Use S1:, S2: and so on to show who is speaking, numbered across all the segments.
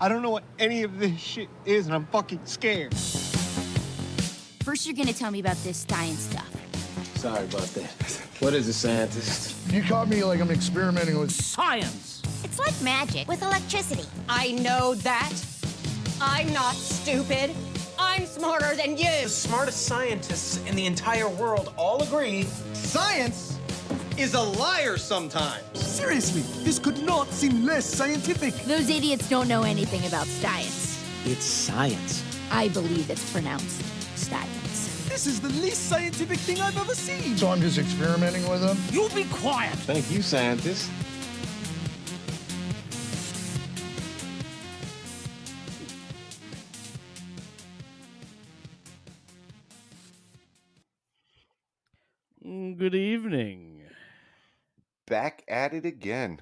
S1: I don't know what any of this shit is, and I'm fucking scared.
S2: First, you're gonna tell me about this science stuff.
S3: Sorry about that. What is a scientist?
S4: You caught me like I'm experimenting with
S5: Science!
S2: It's like magic with electricity.
S6: I know that. I'm not stupid. I'm smarter than you.
S5: The smartest scientists in the entire world all agree.
S1: Science is a liar sometimes.
S7: Seriously, this could not seem less scientific.
S2: Those idiots don't know anything about science.
S3: It's science.
S2: I believe it's pronounced science.
S7: This is the least scientific thing I've ever seen.
S4: So I'm just experimenting with them.
S5: You be quiet.
S3: Thank you, scientist.
S8: Good evening.
S9: Back at it again.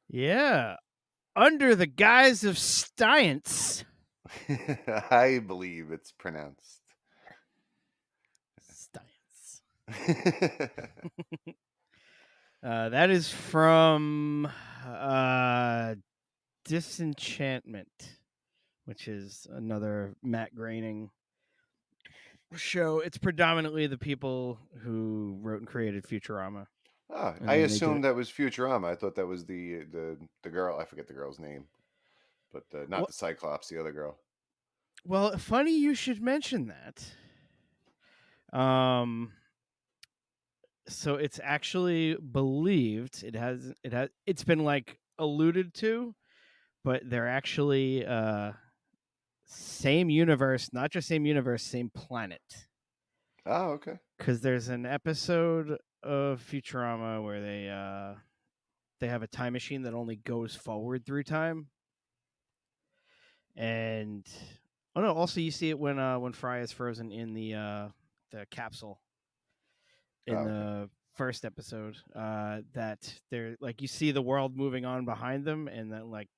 S8: Yeah. Under the guise of science.
S9: I believe it's pronounced.
S8: Science. That is from Disenchantment, which is another Matt Groening show. It's predominantly the people who wrote and created Futurama.
S9: Oh,
S8: And
S9: I
S8: then they
S9: assumed that was Futurama. I thought that was the girl. I forget the girl's name, but not
S8: Well-
S9: the Cyclops, the other girl.
S8: Well, funny you should mention that. So it's actually believed it's been like alluded to, but they're actually same universe, not just same universe, same planet.
S9: Oh, okay.
S8: Because there's an episode of Futurama where they have a time machine that only goes forward through time, and also you see it when Fry is frozen in the capsule in the first episode. That they're like, you see the world moving on behind them, and then like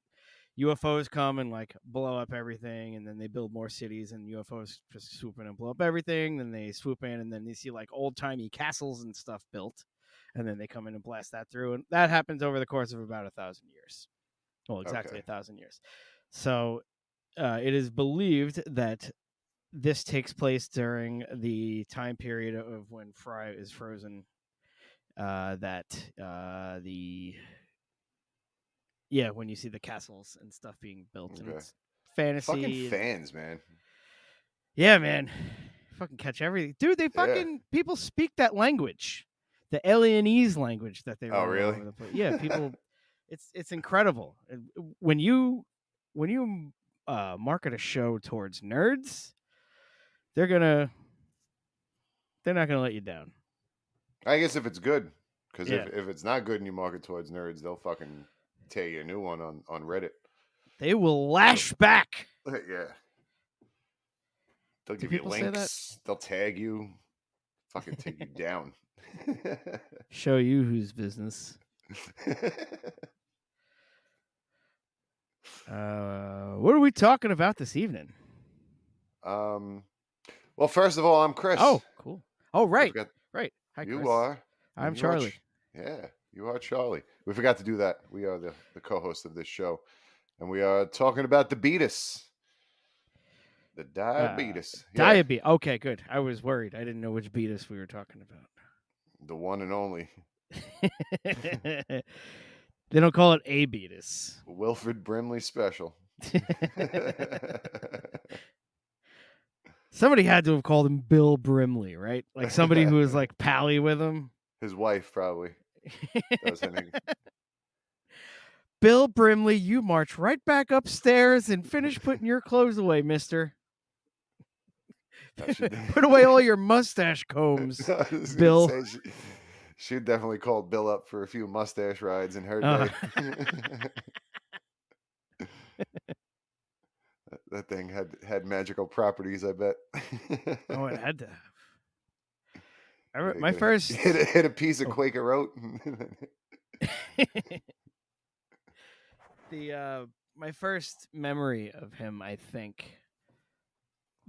S8: UFOs come and like blow up everything, and then they build more cities, and UFOs just swoop in and blow up everything. Then they swoop in, and then you see like old timey castles and stuff built, and then they come in and blast that through, and that happens over the course of about 1,000 years. Well, exactly 1,000 years. So it is believed that this takes place during the time period of when Fry is frozen. When you see the castles and stuff being built, and it's fantasy.
S9: Fucking fans, man.
S8: Yeah, man. Fucking catch everything. Dude, they fucking people speak that language. The alienese language that they
S9: Oh,
S8: roll
S9: really?
S8: over the place. Yeah, people it's incredible. When you market a show towards nerds, they're not gonna let you down.
S9: I guess if it's good, because
S8: Yeah.
S9: if it's not good and you market towards nerds, they'll fucking tear you a new one on Reddit.
S8: They will lash back.
S9: Yeah. They'll
S8: Do
S9: give you
S8: people say that?
S9: links. They'll tag you. Fucking take you down.
S8: Show you whose business. What are we talking about this evening?
S9: Well, first of all, I'm Chris.
S8: Oh, cool. Oh, right.
S9: Right.
S8: Hi,
S9: You
S8: Chris.
S9: are.
S8: I'm
S9: You are
S8: Charlie.
S9: Yeah, you are Charlie. We forgot to do that. We are the co-host of this show. And we are talking about the beatus. The diabetes.
S8: Diabetes. Okay, good. I was worried. I didn't know which beatus we were talking about.
S9: The one and only.
S8: They don't call it a beatus.
S9: Wilfred Brimley special.
S8: Somebody had to have called him Bill Brimley, right? Like somebody who was like pally with him.
S9: His wife, probably. That was her name.
S8: Bill Brimley, you march right back upstairs and finish putting your clothes away, mister. Put away all your mustache combs,
S9: I was gonna
S8: Bill.
S9: say, she definitely called Bill up for a few mustache rides in her day. That thing had magical properties, I bet.
S8: Oh, it had to have.
S9: Yeah,
S8: My first
S9: hit a piece of Quaker oat.
S8: My first memory of him, I think,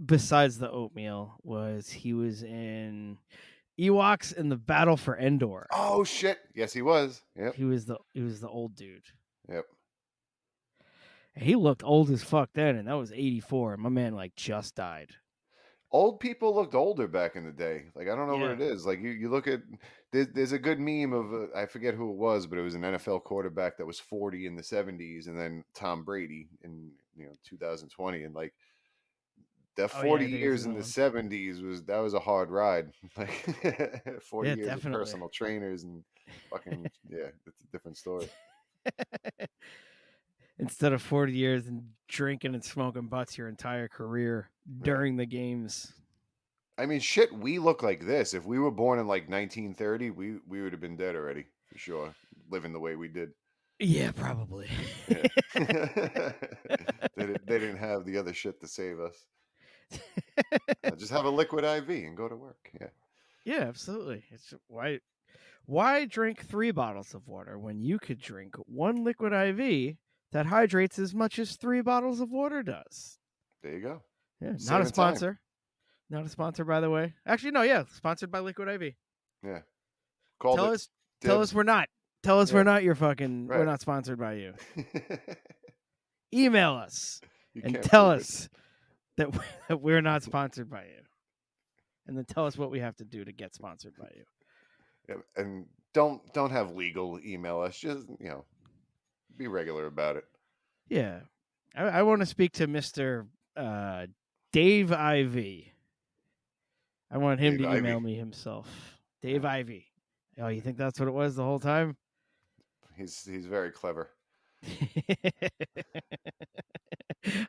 S8: besides the oatmeal, was he was in Ewoks in the Battle for Endor.
S9: Oh shit! Yes, he was. Yep.
S8: He was the old dude.
S9: Yep.
S8: He looked old as fuck then, and that was 84. And my man like just died.
S9: Old people looked older back in the day. Like I don't know what
S8: Yeah.
S9: it is. Like you look at there's a good meme of I forget who it was, but it was an NFL quarterback that was 40 in the 70s, and then Tom Brady in 2020, and like that
S8: Oh yeah,
S9: 40
S8: I think I
S9: years
S8: seen
S9: in
S8: that
S9: the
S8: one.
S9: 70s was a hard ride. Like 40
S8: Yeah,
S9: years of
S8: definitely.
S9: personal trainers and fucking yeah, it's a different story.
S8: Instead of 40 years and drinking and smoking butts your entire career
S9: Yeah.
S8: during the games.
S9: I mean, shit, we look like this. If we were born in like 1930, we would have been dead already for sure, living the way we did.
S8: Yeah, probably.
S9: Yeah. They didn't have the other shit to save us. Just have a liquid IV and go to work. Yeah.
S8: Yeah, absolutely. It's why drink 3 bottles of water when you could drink 1 liquid IV that hydrates as much as 3 bottles of water does?
S9: There you go.
S8: Yeah, not a
S9: Saving time.
S8: sponsor. Not a sponsor, by the way. Actually, no, yeah, sponsored by Liquid IV.
S9: Yeah. Called
S8: Tell
S9: it.
S8: us tell us
S9: Dibs.
S8: we're not. Tell us
S9: Yeah.
S8: we're not your fucking we're
S9: Right.
S8: not sponsored by you. Email us
S9: You
S8: and
S9: can't
S8: tell
S9: prove it.
S8: us that we're not sponsored by you. And then tell us what we have to do to get sponsored by you.
S9: Yeah, and don't have legal email us. Just be regular about it.
S8: Yeah. I want to speak to Mr. Dave Ivy. I want him
S9: Dave
S8: to email
S9: Ivy.
S8: me himself. Dave Ivy. Oh, you think that's what it was the whole time?
S9: He's very clever.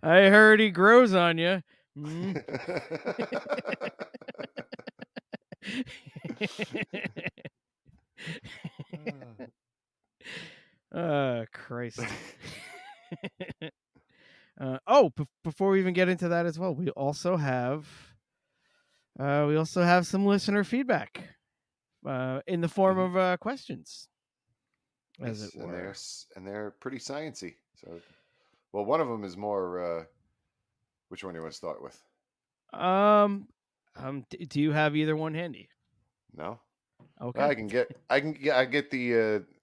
S8: I heard he grows on you. Mm. Christ. Before we even get into that as well, we also have some listener feedback in the form of questions, as
S9: Yes,
S8: it were.
S9: and they're pretty sciencey. So, well, one of them is more. Which one do you want to start with?
S8: Do you have either one handy?
S9: No.
S8: Okay.
S9: I can get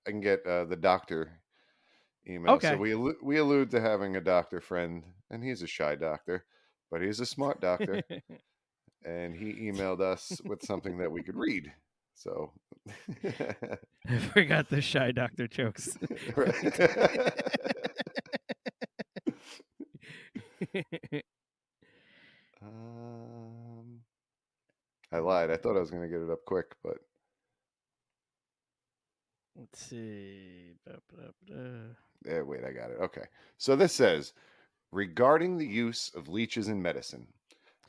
S9: the doctor email.
S8: Okay.
S9: So we allude to having a doctor friend, and he's a shy doctor, but he's a smart doctor, and he emailed us with something that we could read. So
S8: I forgot the shy doctor jokes.
S9: I lied. I thought I was going to get it up quick, but
S8: let's see.
S9: wait, I got it. Okay. So this says, regarding the use of leeches in medicine,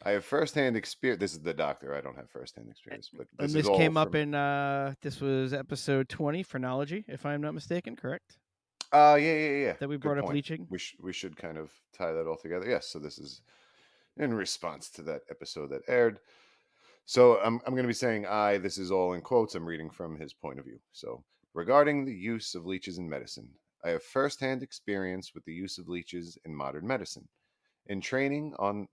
S9: I have firsthand experience. This is the doctor. I don't have firsthand experience, but
S8: And
S9: this
S8: this
S9: is all
S8: came up
S9: from...
S8: in this was episode 20, phrenology, if I'm not mistaken, correct?
S9: Yeah.
S8: That we
S9: Good
S8: brought up
S9: point.
S8: leeching.
S9: We should kind of tie that all together. Yes. So this is in response to that episode that aired. So I'm going to be saying this is all in quotes. I'm reading from his point of view. So regarding the use of leeches in medicine, I have firsthand experience with the use of leeches in modern medicine. In training on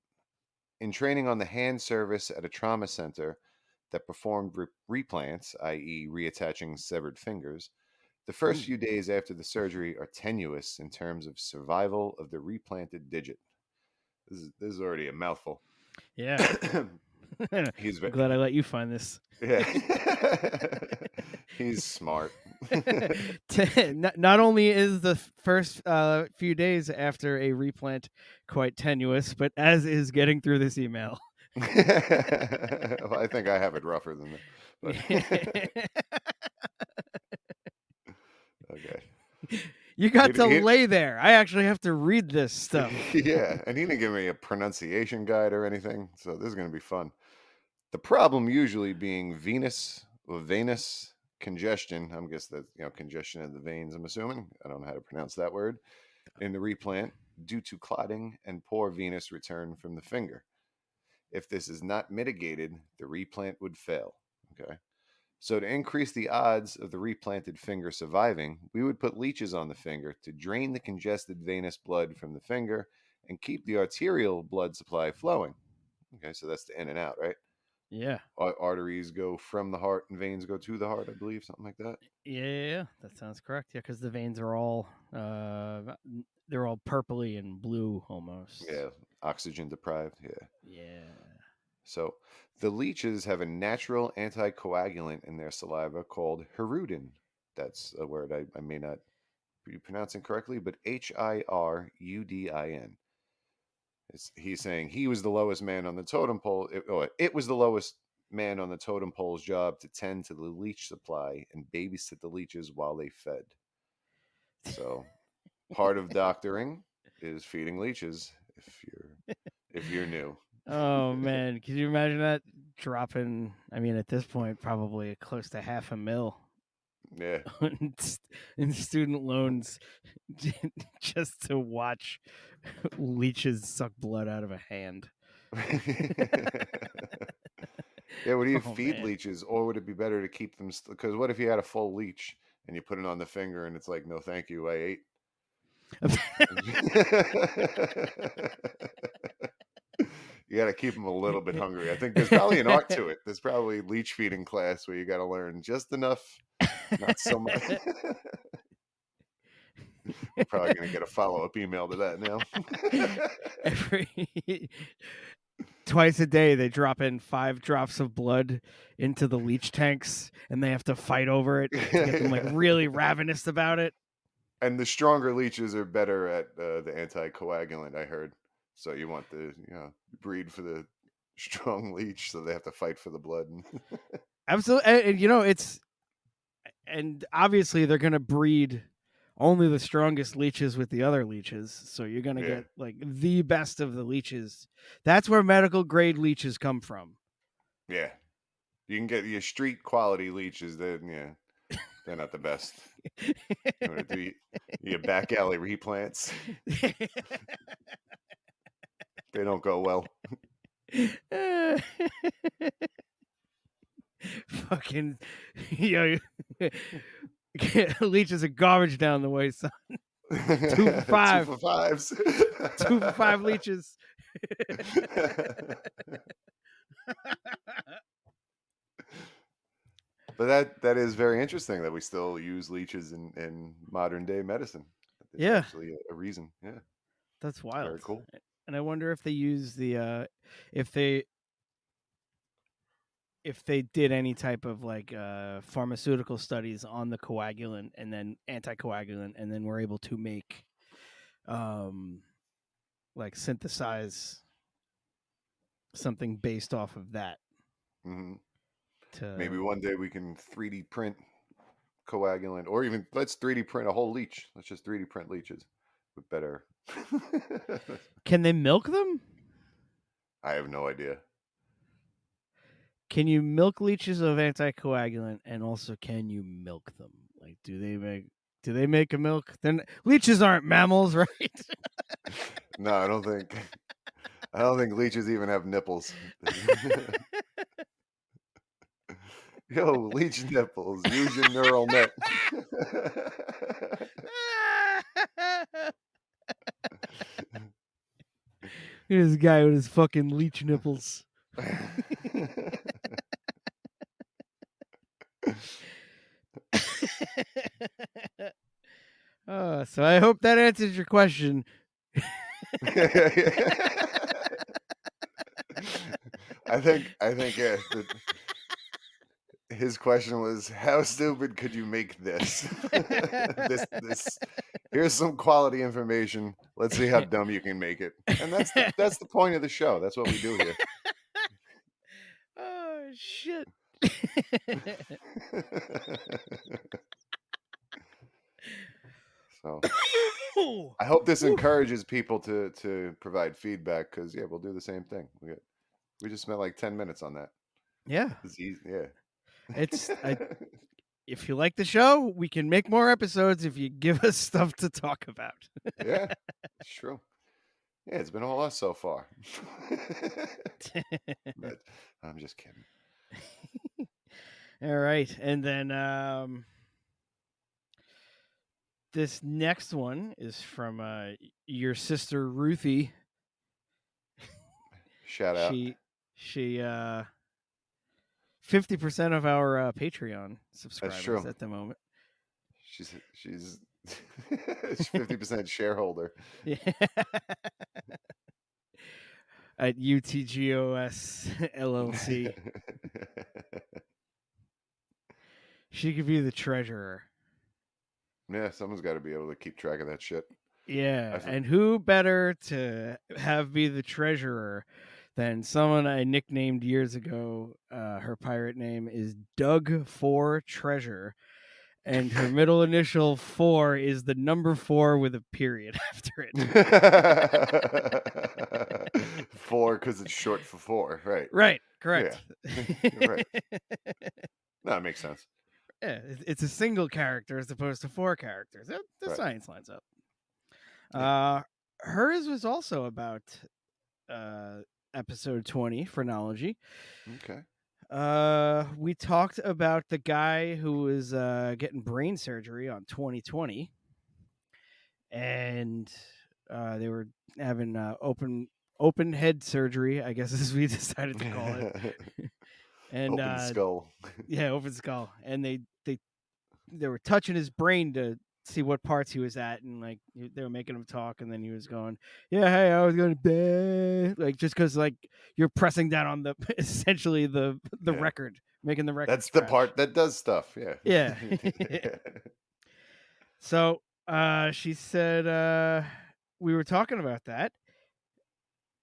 S9: the hand service at a trauma center that performed replants, i.e., reattaching severed fingers, the first few days after the surgery are tenuous in terms of survival of the replanted digit. This is already a mouthful.
S8: Yeah. I'm glad I let you find this.
S9: Yeah. He's smart.
S8: Not only is the first few days after a replant quite tenuous, but as is getting through this email.
S9: Well, I think I have it rougher than that. But okay.
S8: You got to lay there. I actually have to read this stuff.
S9: Yeah, and he didn't give me a pronunciation guide or anything, so this is going to be fun. The problem usually being venous congestion. I'm guessing that congestion of the veins. I'm assuming. I don't know how to pronounce that word in the replant due to clotting and poor venous return from the finger. If this is not mitigated, the replant would fail. Okay. So to increase the odds of the replanted finger surviving, we would put leeches on the finger to drain the congested venous blood from the finger and keep the arterial blood supply flowing. Okay, so that's the in and out, right?
S8: Yeah.
S9: Arteries go from the heart and veins go to the heart, I believe, something like that.
S8: Yeah, that sounds correct. Yeah, because the veins are all they're all purpley and blue almost.
S9: Yeah, oxygen deprived. Yeah.
S8: Yeah.
S9: So the leeches have a natural anticoagulant in their saliva called hirudin. That's a word I may not be pronouncing correctly, but Hirudin. He's saying he was the lowest man on the totem pole. It was the lowest man on the totem pole's job to tend to the leech supply and babysit the leeches while they fed. So part of doctoring is feeding leeches if you're new.
S8: Oh man, can you imagine that dropping? I mean, at this point, probably close to $500,000
S9: Yeah.
S8: in student loans just to watch leeches suck blood out of a hand.
S9: Yeah, would you
S8: Oh,
S9: feed
S8: man.
S9: leeches, or would it be better to keep them? Because what if you had a full leech and you put it on the finger and it's like, no, thank you, I ate. You got to keep them a little bit hungry. I think there's probably an art to it. There's probably leech feeding class where you got to learn just enough, not so much. We're probably going to get a follow-up email to that now.
S8: Twice a day, they drop in 5 drops of blood into the leech tanks, and they have to fight over it to get them like really ravenous about it.
S9: And the stronger leeches are better at the anticoagulant, I heard. So you want the breed for the strong leech, so they have to fight for the blood.
S8: Absolutely, and obviously they're gonna breed only the strongest leeches with the other leeches, so you're gonna get like the best of the leeches. That's where medical grade leeches come from.
S9: Yeah, you can get your street quality leeches. They're not the best. You want to do your back alley replants? They don't go well.
S8: Fucking, leeches are garbage down the way, son. 2 for 5.
S9: 2 for 5s.
S8: 2 for 5 leeches.
S9: But that is very interesting that we still use leeches in modern day medicine. There's actually a reason. Yeah,
S8: that's wild.
S9: Very cool.
S8: And I wonder if they use the if they did any type of like pharmaceutical studies on the coagulant and then anticoagulant, and then were able to make like synthesize something based off of that.
S9: Mm-hmm. Maybe one day we can 3D print coagulant, or even let's 3D print a whole leech. Let's just 3D print leeches with better.
S8: Can they milk them?
S9: I have no idea.
S8: Can you milk leeches of anticoagulant, and also can you milk them? Like, do they make a milk? Then leeches aren't mammals, right?
S9: No, I don't think leeches even have nipples. Yo, leech nipples. Use your neural net.
S8: Here's a guy with his fucking leech nipples. So I hope that answers your question.
S9: I think yeah. His question was, how stupid could you make this? this here's some quality information. Let's see how dumb you can make it. And that's the point of the show. That's what we do here.
S8: Oh shit.
S9: So I hope this encourages people to provide feedback, because we'll do the same thing. We just spent like 10 minutes on that.
S8: Yeah.
S9: It's easy. Yeah.
S8: If you like the show, we can make more episodes if you give us stuff to talk about.
S9: Yeah, it's true. Yeah, it's been all us so far. But I'm just kidding.
S8: All right. And then this next one is from your sister Ruthie.
S9: Shout out.
S8: She 50% of our Patreon subscribers
S9: true.
S8: at the moment.
S9: She's 50% shareholder.
S8: Yeah. At UTGOS LLC. She could be the treasurer.
S9: Yeah, someone's got to be able to keep track of that shit.
S8: Yeah, and who better to have be the treasurer than someone I nicknamed years ago? Her pirate name is Doug 4 Treasure, and her middle initial 4 is the number 4 with a period after it.
S9: 4 because it's short for 4, right?
S8: Right, correct.
S9: Yeah, right. No, it makes sense.
S8: Yeah, it's a single character as opposed to 4 characters. The
S9: Right.
S8: science lines up.
S9: Yeah.
S8: Hers was also about episode 20, phrenology.
S9: Okay.
S8: We talked about the guy who was getting brain surgery on 2020, and they were having open head surgery, I guess as we decided to call it. And
S9: open skull.
S8: Yeah, open skull. And they were touching his brain to see what parts he was at, and like they were making him talk, and then he was going, "Yeah, hey, I was going to like just because like you're pressing down on the essentially the record, making the record.
S9: That's
S8: scratch.
S9: the part that does stuff. Yeah.
S8: Yeah. So she said we were talking about that.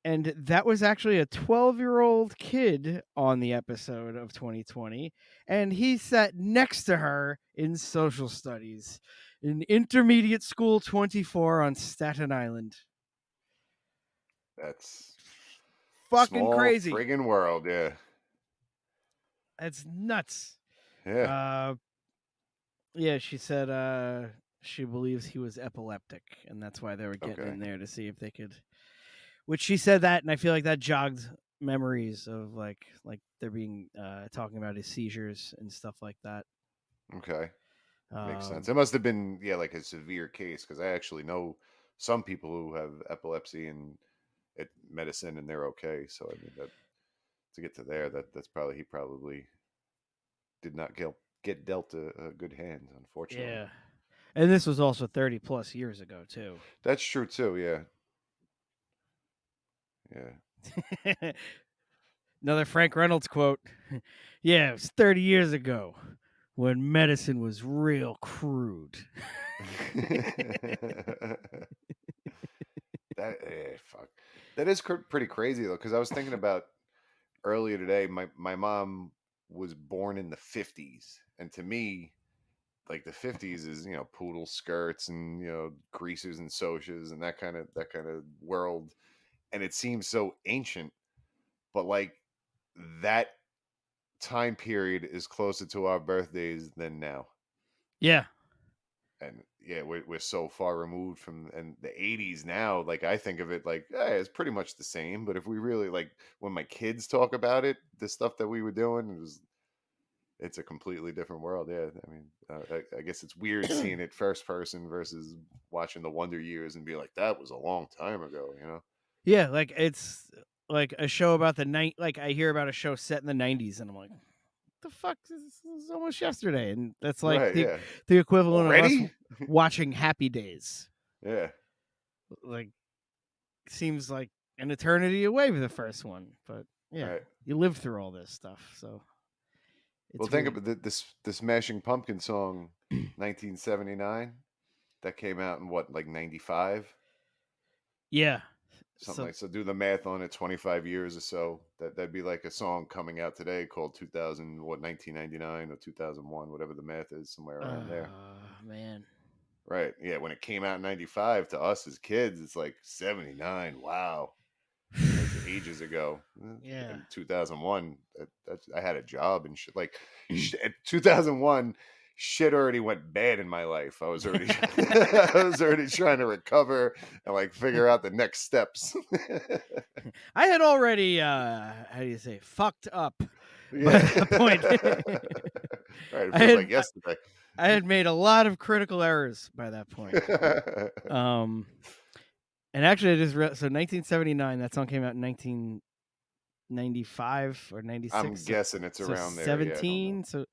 S8: And that was actually a 12-year-old kid on the episode of 2020. And he sat next to her in social studies in intermediate school 24 on Staten Island.
S9: That's
S8: fucking
S9: small
S8: crazy.
S9: Friggin' world, yeah.
S8: That's nuts.
S9: Yeah.
S8: Yeah, she said she believes he was epileptic, and that's why they were getting in there to see if they could. Which she said that, and I feel like that jogged memories of like they're being talking about his seizures and stuff like that.
S9: Okay. Makes sense. It must have been like a severe case, because I actually know some people who have epilepsy and at medicine and they're okay. So I mean that to get to there, that's probably he probably did not get dealt a good hand, unfortunately.
S8: Yeah. And this was also 30 plus years ago too.
S9: That's true too, yeah. Yeah.
S8: Another Frank Reynolds quote. Yeah, it was 30 years ago when medicine was real crude.
S9: Fuck. That is pretty crazy though, because I was thinking about earlier today. My mom was born in the 50s, and to me, like the 50s is poodle skirts and greasers and socias and that kind of world, and it seems so ancient, but like that time period is closer to our birthdays than now.
S8: Yeah.
S9: And yeah, we're so far removed from and the 80s now. Like I think of it like it's pretty much the same, but if we really like when my kids talk about it, the stuff that we were doing, it's a completely different world. Yeah, I mean, I guess it's weird seeing it first person versus watching the Wonder Years and be like, that was a long time ago,
S8: Yeah, like it's like a show about the night. Like I hear about a show set in the 90s, and I'm like, the fuck, this is almost yesterday. And that's like
S9: Right,
S8: the equivalent
S9: already
S8: of us watching Happy Days.
S9: Yeah,
S8: like seems like an eternity away with the first one, but yeah,
S9: right.
S8: You live through all this stuff, so
S9: Well, think about this Smashing Pumpkin song 1979 that came out in what, like 95.
S8: Yeah,
S9: Something so do the math on it, 25 years or so. That'd be like a song coming out today called 1999 or 2001, whatever the math is, somewhere around there.
S8: Man.
S9: Right. Yeah, when it came out in 95, to us as kids, it's like 79. Wow. That's ages ago.
S8: Yeah.
S9: In 2001, I had a job and shit. Like, at 2001, shit already went bad in my life. I was already trying to recover and like figure out the next steps.
S8: I had already how do you say fucked up by that point.
S9: Right, it feels like yesterday.
S8: I had made a lot of critical errors by that point. And actually I just so 1979, that song came out in 1995 or 96.
S9: I'm guessing it's around there.
S8: 17. So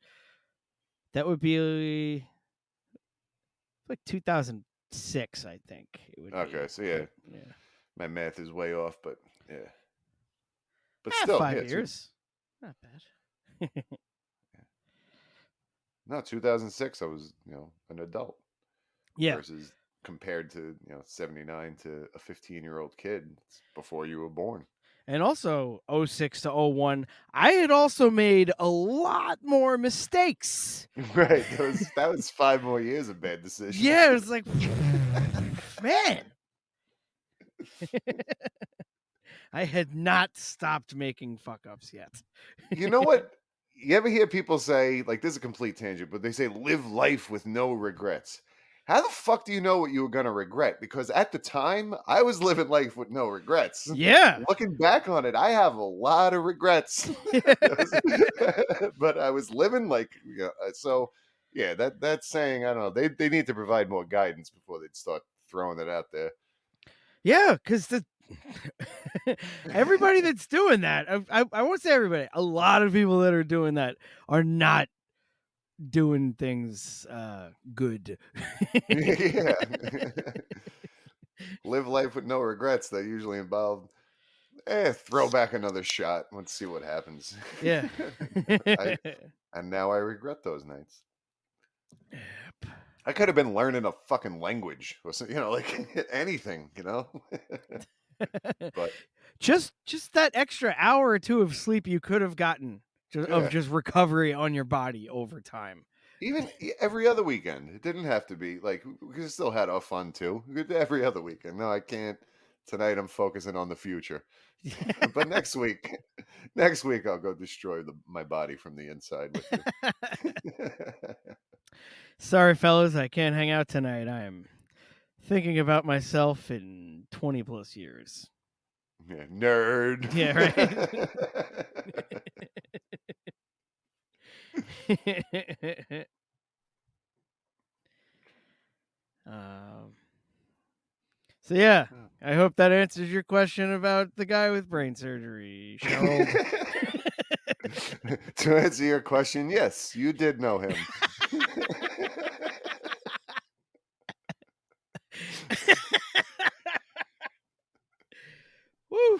S8: that would be like 2006, I think it would be.
S9: Okay, so yeah,
S8: Yeah.
S9: my math is way off, but yeah. But
S8: Ah,
S9: still,
S8: 5
S9: yeah,
S8: years. Not bad.
S9: no, 2006. I was, an adult.
S8: Yeah.
S9: Versus compared to 79 to a 15-year-old kid. It's before you were born.
S8: And also 06 to 01, I had also made a lot more mistakes.
S9: Right. That was 5 more years of bad decisions.
S8: Yeah, it was like, man. I had not stopped making fuck ups yet.
S9: You know what? You ever hear people say, like, this is a complete tangent, but they say live life with no regrets. How the fuck do you know what you were going to regret? Because at the time, I was living life with no regrets.
S8: Yeah.
S9: Looking back on it, I have a lot of regrets. But I was living like, so yeah, that's saying, I don't know, they need to provide more guidance before they'd start throwing it out there.
S8: Yeah, because everybody that's doing that, I won't say everybody, a lot of people that are doing that are not doing things good.
S9: Yeah. Live life with no regrets. They usually involve throw back another shot. Let's see what happens.
S8: Yeah.
S9: And now I regret those nights. I could have been learning a fucking language or like anything, But
S8: just that extra hour or two of sleep you could have gotten of just recovery on your body over time.
S9: Even every other weekend. It didn't have to be like we still had our fun too. Every other weekend. No, I can't. Tonight I'm focusing on the future. But next week I'll go destroy my body from the inside with you.
S8: Sorry, fellas, I can't hang out tonight. I am thinking about myself in 20 plus years.
S9: Yeah, nerd.
S8: Yeah, right. So yeah, I hope that answers your question about the guy with brain surgery, Cheryl.
S9: To answer your question, yes, you did know him.
S8: Woo!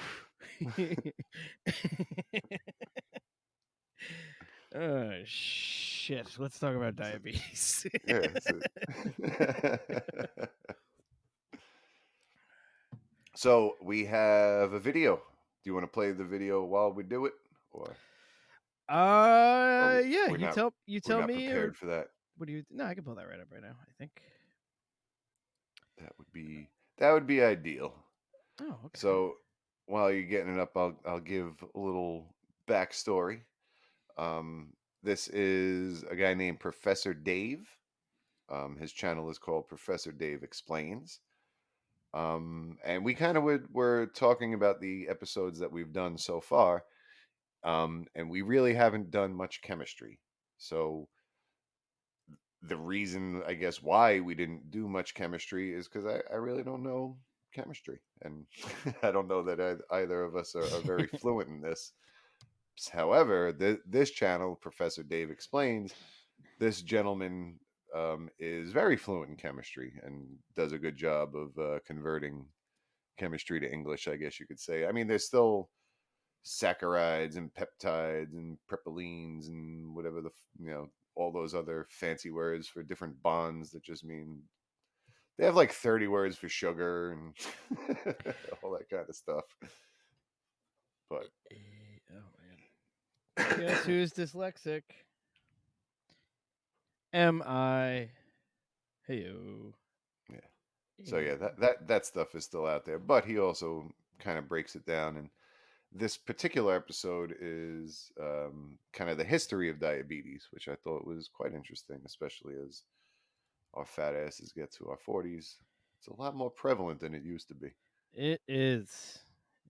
S8: Oh shit! Let's talk about diabetes.
S9: Yeah, so we have a video. Do you want to play the video while we do it, or?
S8: Yeah.
S9: We're
S8: You tell
S9: not
S8: me.
S9: Prepared for that.
S8: What do you? No, I can pull that right up right now. I think
S9: that would be ideal.
S8: Oh, okay.
S9: So while you're getting it up, I'll give a little backstory. This is a guy named Professor Dave. His channel is called Professor Dave Explains. And we kind of were talking about the episodes that we've done so far. And we really haven't done much chemistry. So the reason, I guess, why we didn't do much chemistry is because I really don't know chemistry. And I don't know that either of us are very fluent in this. However, this channel, Professor Dave Explains, this gentleman is very fluent in chemistry and does a good job of converting chemistry to English, I guess you could say. I mean, there's still saccharides and peptides and propylines and whatever all those other fancy words for different bonds that just mean they have like 30 words for sugar and all that kind of stuff. But
S8: oh man, guess who's dyslexic? Am I? Heyo.
S9: Yeah. So yeah, that stuff is still out there, but he also kind of breaks it down. And this particular episode is kind of the history of diabetes, which I thought was quite interesting, especially as our fat asses get to our 40s. It's a lot more prevalent than it used to be.
S8: It is.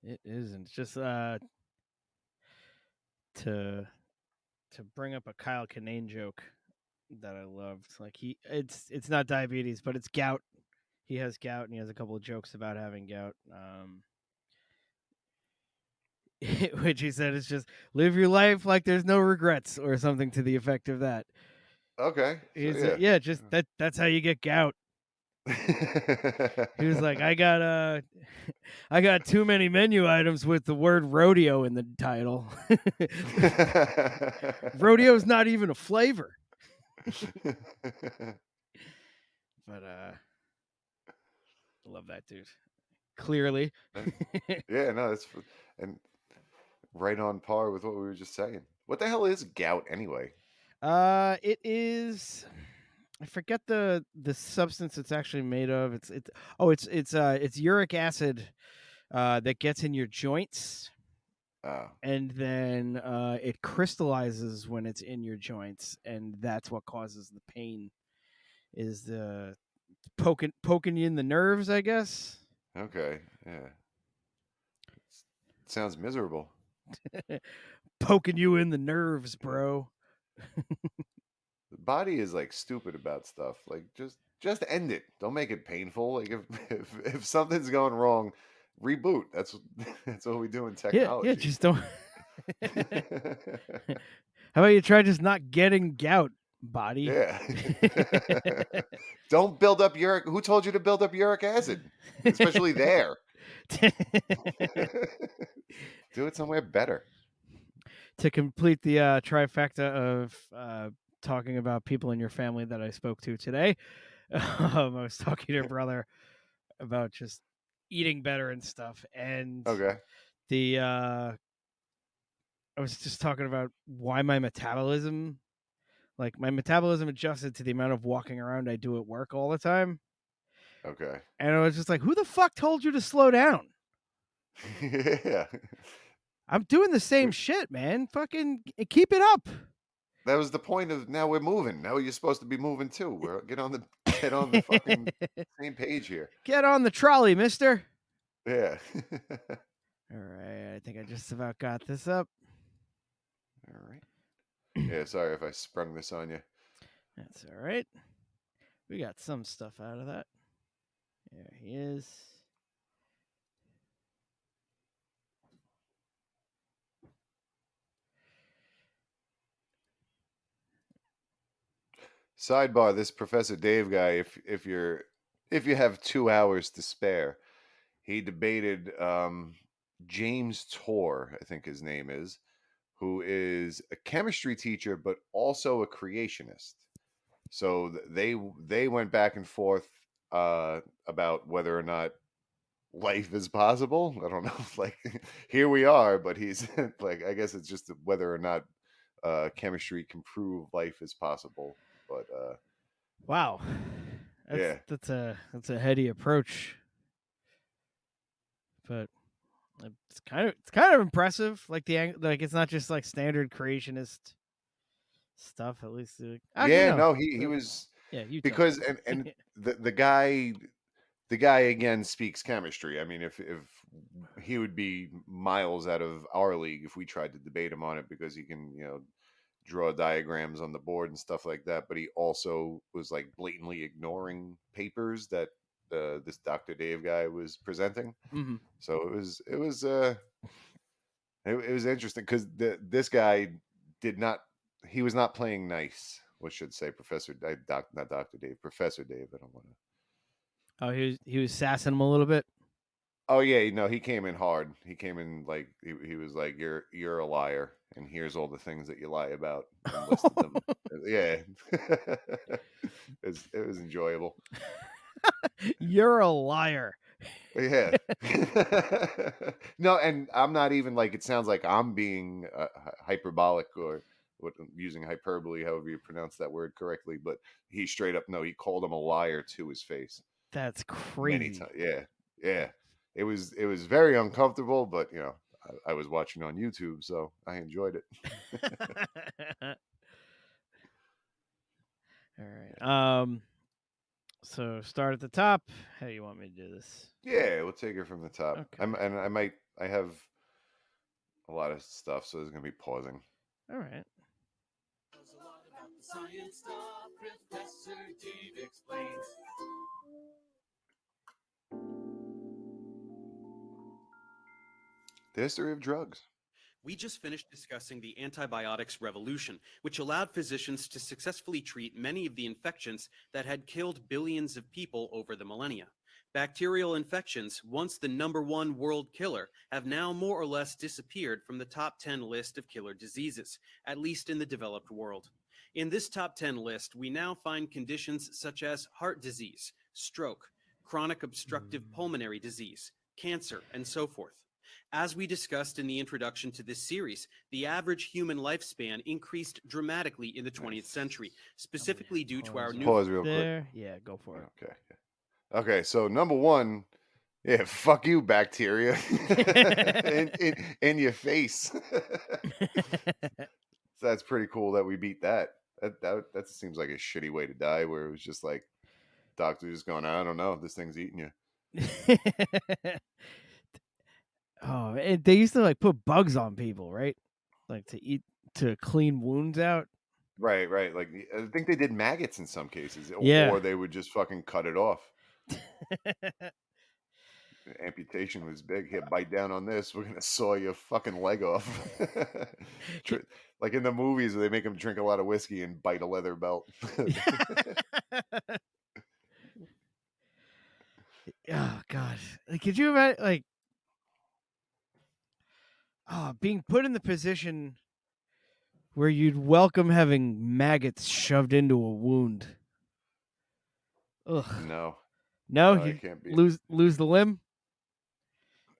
S8: It isn't. It's just to bring up a Kyle Kinane joke that I loved. Like it's not diabetes, but it's gout. He has gout, and he has a couple of jokes about having gout. Which he said is just live your life like there's no regrets, or something to the effect of that.
S9: Okay.
S8: So, yeah, just that's how you get gout. He was like, I got I got too many menu items with the word rodeo in the title. Rodeo's not even a flavor. But I love that dude. Clearly.
S9: Yeah, no, and right on par with what we were just saying. What the hell is gout anyway?
S8: It is. I forget the substance it's actually made of. It's uric acid that gets in your joints,
S9: Oh,
S8: and then it crystallizes when it's in your joints, and that's what causes the pain. Is the poking you in the nerves, I guess.
S9: okay, yeah. Sounds miserable.
S8: Poking you in the nerves, bro.
S9: The body is like stupid about stuff. Like just end it. Don't make it painful. Like if something's going wrong, reboot. That's what we do in
S8: Yeah,
S9: technology.
S8: just don't. How about you try just not getting gout, body?
S9: Yeah. Don't build up uric. Who told you to build up uric acid? Especially there. Do it somewhere better.
S8: To complete the trifecta of talking about people in your family that I spoke to today, I was talking to your brother about just eating better and stuff, and
S9: Okay.
S8: I was just talking about why my metabolism adjusted to the amount of walking around I do at work all the time.
S9: Okay.
S8: And I was just like, who the fuck told you to slow down?
S9: Yeah.
S8: I'm doing the same shit, man. Fucking keep it up.
S9: That was the point of now we're moving. Now you're supposed to be moving too. Get on the fucking same page here.
S8: Get on the trolley, mister.
S9: Yeah.
S8: All right. I think I just about got this up.
S9: All right. Yeah, sorry if I sprung this on you.
S8: That's all right. We got some stuff out of that. There he is.
S9: Sidebar, this Professor Dave guy, if you have 2 hours to spare, he debated James Torr, I think his name is, who is a chemistry teacher but also a creationist. So they went back and forth about whether or not life is possible. I don't know. Like here we are, but he's like, I guess it's just whether or not chemistry can prove life is possible. But
S8: Wow.
S9: yeah,
S8: That's a heady approach. But it's kind of impressive. Like it's not just like standard creationist stuff. At least, actually,
S9: yeah,
S8: no.
S9: no, he was
S8: Yeah, you tell
S9: because
S8: me.
S9: and the guy again speaks chemistry. I mean, if he would be miles out of our league if we tried to debate him on it because he can draw diagrams on the board and stuff like that. But he also was like blatantly ignoring papers that this Dr. Dave guy was presenting.
S8: Mm-hmm.
S9: So it was interesting because this guy did not he was not playing nice. What should say not Dr. Dave, Professor Dave. I don't want to.
S8: Oh, he was sassing him a little bit.
S9: Oh yeah, no, he came in hard. He came in like he was like you're a liar, and here's all the things that you lie about, and listed them. Yeah, it was enjoyable.
S8: You're a liar.
S9: Yeah. No, and I'm not even like it sounds like I'm being hyperbolic or using hyperbole, however you pronounce that word correctly. But he straight up he called him a liar to his face.
S8: That's
S9: Many
S8: crazy.
S9: times. Yeah, yeah. It was very uncomfortable, but I was watching on YouTube, so I enjoyed it.
S8: All right. So start at the top. How do you want me to do this?
S9: Yeah, we'll take it from the top.
S8: Okay.
S9: I have a lot of stuff, so there's gonna be pausing.
S8: All right.
S10: Science stuff Professor Dave explains.
S9: The history of drugs.
S11: We just finished discussing the antibiotics revolution, which allowed physicians to successfully treat many of the infections that had killed billions of people over the millennia. Bacterial infections, once the #1 world killer, have now more or less disappeared from the top 10 list of killer diseases, at least in the developed world. In this top 10 list, we now find conditions such as heart disease, stroke, chronic obstructive pulmonary disease, cancer, and so forth. As we discussed in the introduction to this series, the average human lifespan increased dramatically in the 20th century, specifically due to our new...
S9: Pause real quick.
S8: There, yeah, go for it.
S9: Okay. Okay, so number one, yeah, fuck you, bacteria, in your face. So that's pretty cool that we beat that. That seems like a shitty way to die, where it was just like doctor just going, I don't know, this thing's eating you.
S8: Oh, they used to like put bugs on people, right? Like to clean wounds out.
S9: Right. Like I think they did maggots in some cases,
S8: Yeah.
S9: or they would just fucking cut it off. Amputation was big. Here, bite down on this. We're gonna saw your fucking leg off. Like in the movies, where they make them drink a lot of whiskey and bite a leather belt.
S8: Oh God! Like, could you imagine, like, being put in the position where you'd welcome having maggots shoved into a wound? Ugh.
S9: No,
S8: you
S9: it can't be.
S8: lose the limb.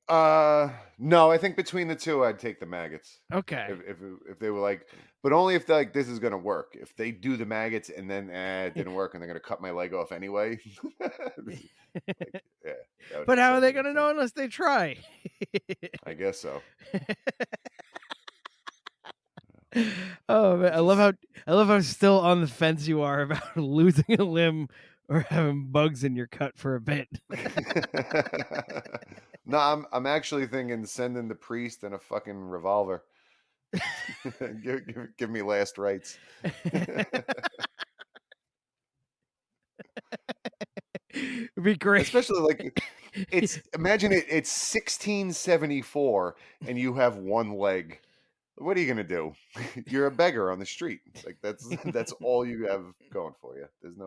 S9: No, I think between the two, I'd take the maggots.
S8: Okay.
S9: If they were like, but only if like this is gonna work. If they do the maggots and then it didn't work and they're gonna cut my leg off anyway. Like, yeah.
S8: But how are they gonna know unless they try?
S9: I guess so.
S8: Oh man, I love how still on the fence you are about losing a limb or having bugs in your cut for a bit.
S9: No, I'm actually thinking sending the priest and a fucking revolver. give me last rites.
S8: It'd be great.
S9: Especially like imagine it's 1674 and you have one leg. What are you gonna do? You're a beggar on the street. Like that's all you have going for you. There's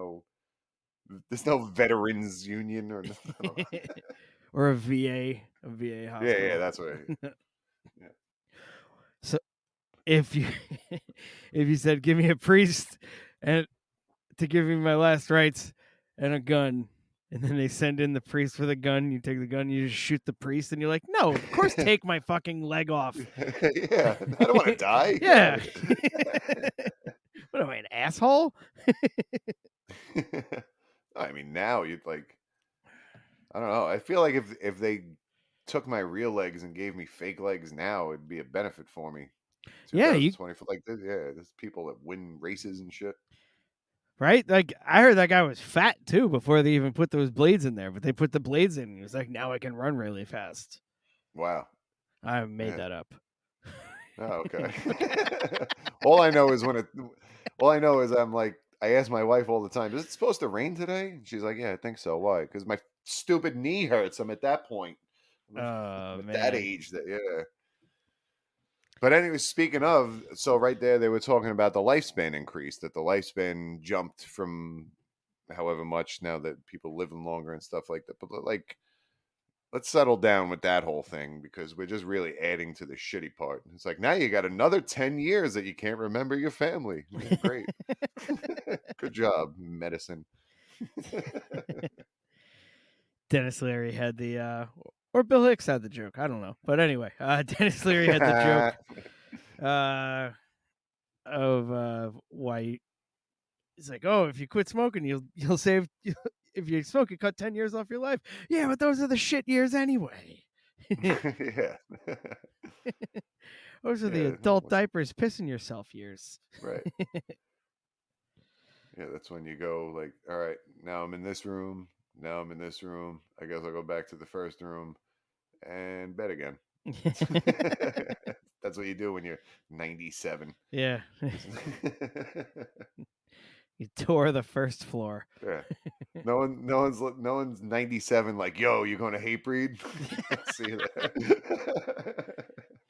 S9: no veterans union or nothing.
S8: Or a VA hospital.
S9: Yeah, that's what. Yeah.
S8: So if you said give me a priest and to give me my last rites and a gun, and then they send in the priest with a gun, you take the gun, you just shoot the priest, and you're like, no, of course, take my fucking leg off.
S9: Yeah, I don't want to die.
S8: Yeah. What am I, an asshole?
S9: I mean, now you'd like, I don't know. I feel like if they took my real legs and gave me fake legs now, it'd be a benefit for me.
S8: Yeah,
S9: like this. Yeah, there's people that win races and shit.
S8: Right? Like, I heard that guy was fat, too, before they even put those blades in there. But they put the blades in, and he was like, now I can run really fast.
S9: Wow.
S8: I made that up.
S9: Oh, okay. All I know is I'm like, I ask my wife all the time, is it supposed to rain today? And she's like, yeah, I think so. Why? Because my stupid knee hurts. I'm at that point. I'm at that age. Yeah. But anyway, speaking of, so right there, they were talking about the lifespan increase, that the lifespan jumped from however much now that people living longer and stuff like that. But like, let's settle down with that whole thing, because we're just really adding to the shitty part. It's like, now you got another 10 years that you can't remember your family. Yeah, great. Good job, medicine.
S8: Dennis Leary had the or Bill Hicks had the joke. I don't know. But anyway, Dennis Leary had the joke of why he's like, oh, if you quit smoking, you'll save. If you smoke, you cut 10 years off your life. Yeah, but those are the shit years anyway.
S9: Yeah.
S8: Those are the adult diapers pissing yourself years.
S9: Right. Yeah, that's when you go like, all right, now I'm in this room. Now I'm in this room. I guess I'll go back to the first room and bed again. That's what you do when you're 97.
S8: Yeah. You tore the first floor.
S9: Yeah. No one's 97 like, yo, you going to hate breed? See you there.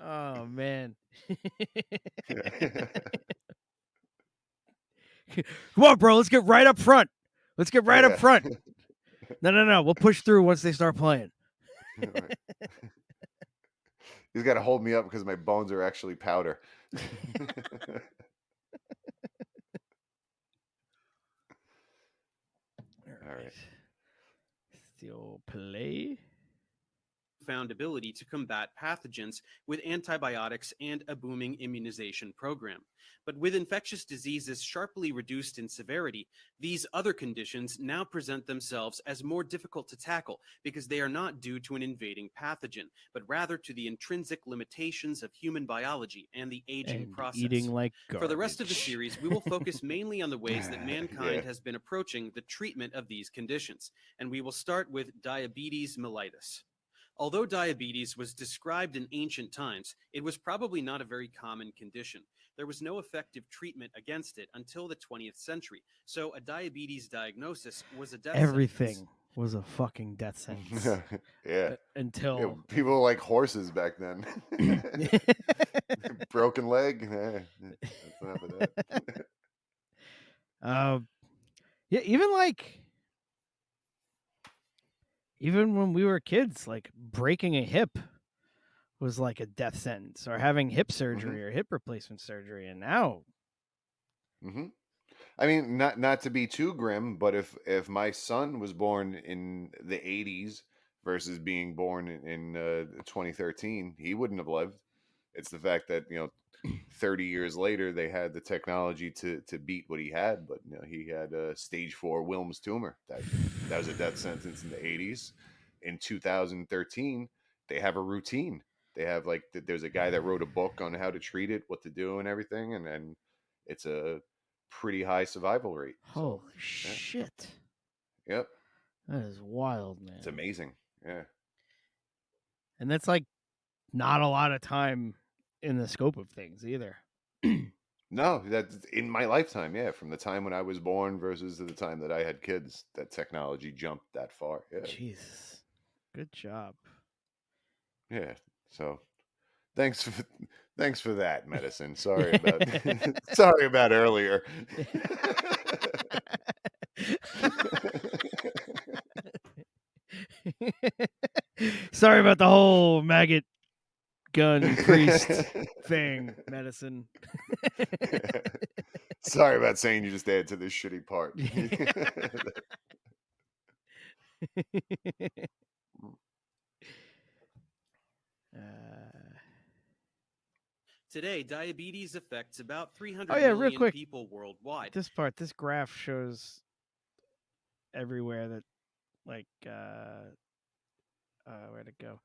S8: Oh man. Come on, bro. Let's get right up front. Let's get right up
S9: Yeah.
S8: front. No. We'll push through once they start playing.
S9: Right. He's got to hold me up because my bones are actually powder. All right.
S8: Still play.
S11: Found ability to combat pathogens with antibiotics and a booming immunization program. But with infectious diseases sharply reduced in severity, these other conditions now present themselves as more difficult to tackle because they are not due to an invading pathogen, but rather to the intrinsic limitations of human biology and the aging
S8: And
S11: process.
S8: eating like
S11: For the rest of the
S8: garbage.
S11: series, we will focus mainly on the ways that mankind
S9: Yeah.
S11: has been approaching the treatment of these conditions, and we will start with diabetes mellitus. Although diabetes was described in ancient times, it was probably not a very common condition. There was no effective treatment against it until the 20th century, so a diabetes diagnosis was a death
S8: Everything
S11: sentence.
S8: was a fucking death sentence.
S9: Yeah.
S8: Until
S9: Yeah, people were like horses back then. Broken leg. That's enough of that.
S8: yeah, even when we were kids, like breaking a hip was like a death sentence, or having hip surgery or hip replacement surgery. And now,
S9: I mean, not to be too grim, but if my son was born in the 80s versus being born in 2013, he wouldn't have lived. It's the fact that 30 years later they had the technology to beat what he had, but he had a stage 4 Wilms tumor. That was a death sentence in the 80s. In 2013, they have a routine. They have there's a guy that wrote a book on how to treat it, what to do, and everything, and it's a pretty high survival rate.
S8: holy
S9: So,
S8: shit.
S9: yep,
S8: That is wild, man.
S9: it's amazing. Yeah.
S8: And that's like not a lot of time in the scope of things either.
S9: No, that's in my lifetime. Yeah, from the time when I was born versus the time that I had kids, that technology jumped that far. Yeah,
S8: Jesus. Good job.
S9: yeah. So, thanks for that, medicine. Sorry about sorry about earlier.
S8: Sorry about the whole maggot gun priest thing, medicine.
S9: Sorry about saying you just add to this shitty part.
S11: Today, diabetes affects about 300
S8: Oh yeah, real
S11: million
S8: quick.
S11: people worldwide.
S8: This graph shows everywhere that like where'd it go?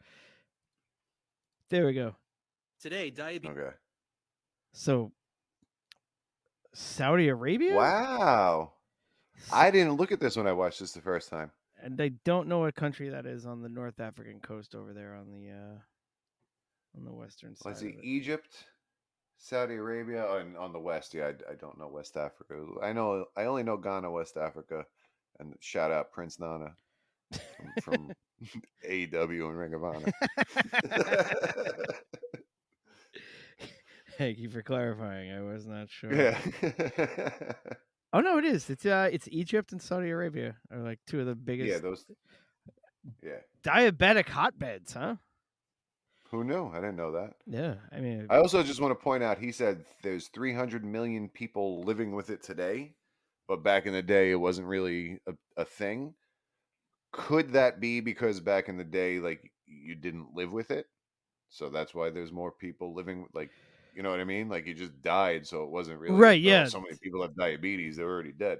S8: There we go.
S11: Today, diabetes.
S9: Okay.
S8: So Saudi Arabia?
S9: Wow. I didn't look at this when I watched this the first time.
S8: And I don't know what country that is on the North African coast over there on the western side.
S9: Let's see,
S8: of it.
S9: Egypt, Saudi Arabia, and on the west. Yeah, I don't know West Africa. I only know Ghana, West Africa, and shout out Prince Nana from AEW and Ring of Honor.
S8: Thank you for clarifying. I was not sure.
S9: Yeah.
S8: Oh no, it is. It's Egypt and Saudi Arabia are like two of the biggest.
S9: Yeah, those. Yeah.
S8: Diabetic hotbeds, huh?
S9: Who knew? I didn't know that.
S8: Yeah, I mean,
S9: I also just want to point out, he said there's 300 million people living with it today, but back in the day, it wasn't really a thing. Could that be because back in the day, like, you didn't live with it? So that's why there's more people living, like, you know what I mean? Like, you just died, so it wasn't really
S8: right.
S9: oh,
S8: Yeah,
S9: so many people have diabetes, they're already dead.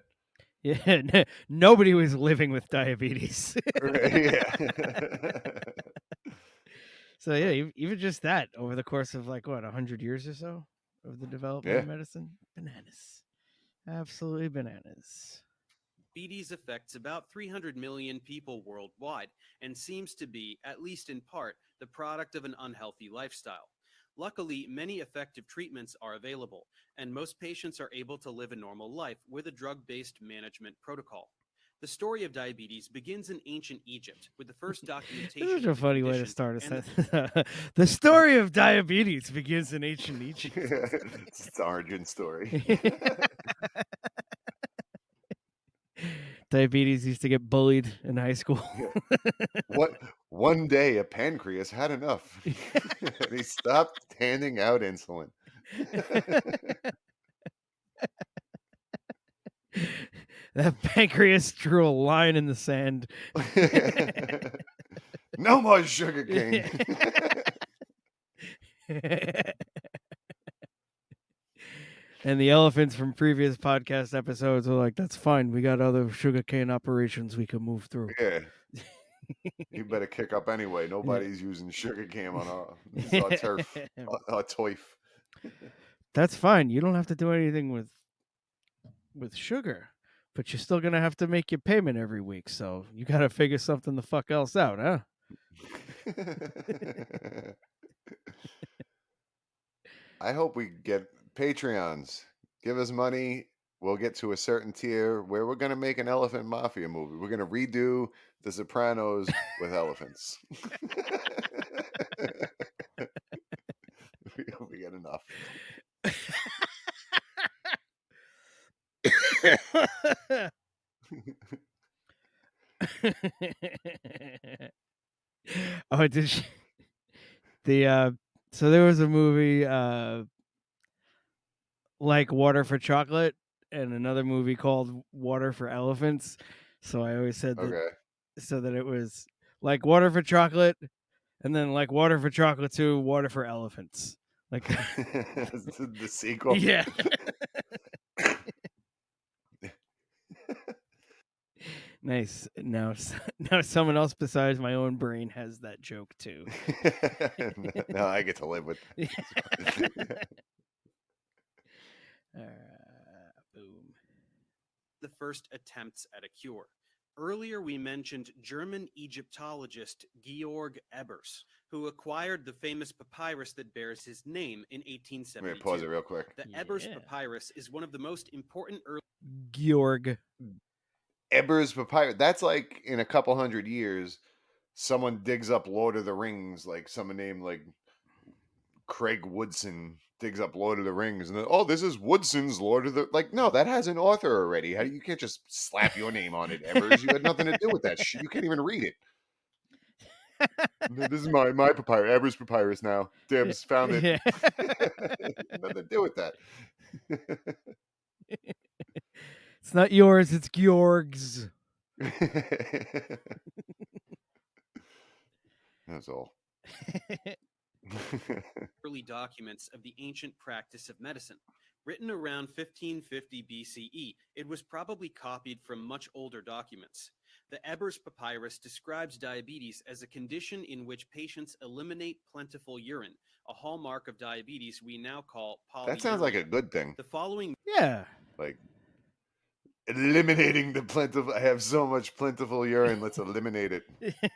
S8: yeah. Nobody was living with diabetes.
S9: Yeah.
S8: So yeah, even just that over the course of like 100 years or so of the development of medicine, bananas, absolutely bananas.
S11: Diabetes affects about 300 million people worldwide and seems to be, at least in part, the product of an unhealthy lifestyle. Luckily, many effective treatments are available, and most patients are able to live a normal life with a drug-based management protocol. The story of diabetes begins in ancient Egypt with the first documentation.
S8: This is a
S11: of the
S8: funny way to
S11: condition
S8: start a
S11: and
S8: sentence. The story of diabetes begins in ancient Egypt.
S9: It's its origin story.
S8: Diabetes used to get bullied in high school.
S9: What one day a pancreas had enough. And he stopped handing out insulin.
S8: That pancreas drew a line in the sand.
S9: No more sugar cane.
S8: And the elephants from previous podcast episodes were like, that's fine. We got other sugarcane operations we can move through.
S9: Yeah. You better kick up anyway. Nobody's using sugar cane on our turf, our toif.
S8: That's fine. You don't have to do anything with sugar, but you're still gonna have to make your payment every week. So you gotta figure something the fuck else out, huh?
S9: I hope we get Patreons. Give us money. We'll get to a certain tier where we're going to make an elephant mafia movie. We're going to redo The Sopranos with elephants. We get enough.
S8: Oh, did she? So there was a movie like Water for Chocolate and another movie called Water for Elephants. So I always said that so that it was like Water for Chocolate and then like Water for Chocolate 2, Water for Elephants. Like
S9: the sequel.
S8: Yeah. Nice. Now someone else besides my own brain has that joke too.
S9: Now I get to live with it.
S8: Boom.
S11: The first attempts at a cure. Earlier, we mentioned German Egyptologist Georg Ebers, who acquired the famous papyrus that bears his name in 1872.
S9: Let me pause it real quick.
S11: The Ebers papyrus is one of the most important early...
S8: Georg.
S9: Ebers papyrus. That's like in a couple hundred years, someone digs up Lord of the Rings, like someone named like Craig Woodson digs up Lord of the Rings, and then, oh, this is Woodson's Lord of the... Like, no, that has an author already. You can't just slap your name on it, Evers. You had nothing to do with that shit. You can't even read it. This is my papyrus, Evers papyrus now. Dibs found it.
S8: Yeah.
S9: Nothing to do with that.
S8: It's not yours, it's Georg's.
S9: That's all.
S11: Early documents of the ancient practice of medicine. Written around 1550 BCE, it was probably copied from much older documents. The Ebers Papyrus describes diabetes as a condition in which patients eliminate plentiful urine, a hallmark of diabetes we now call polyuria.
S9: That sounds like a good thing.
S11: The following...
S8: Yeah.
S9: Like, eliminating the plentiful... I have so much plentiful urine, let's eliminate it.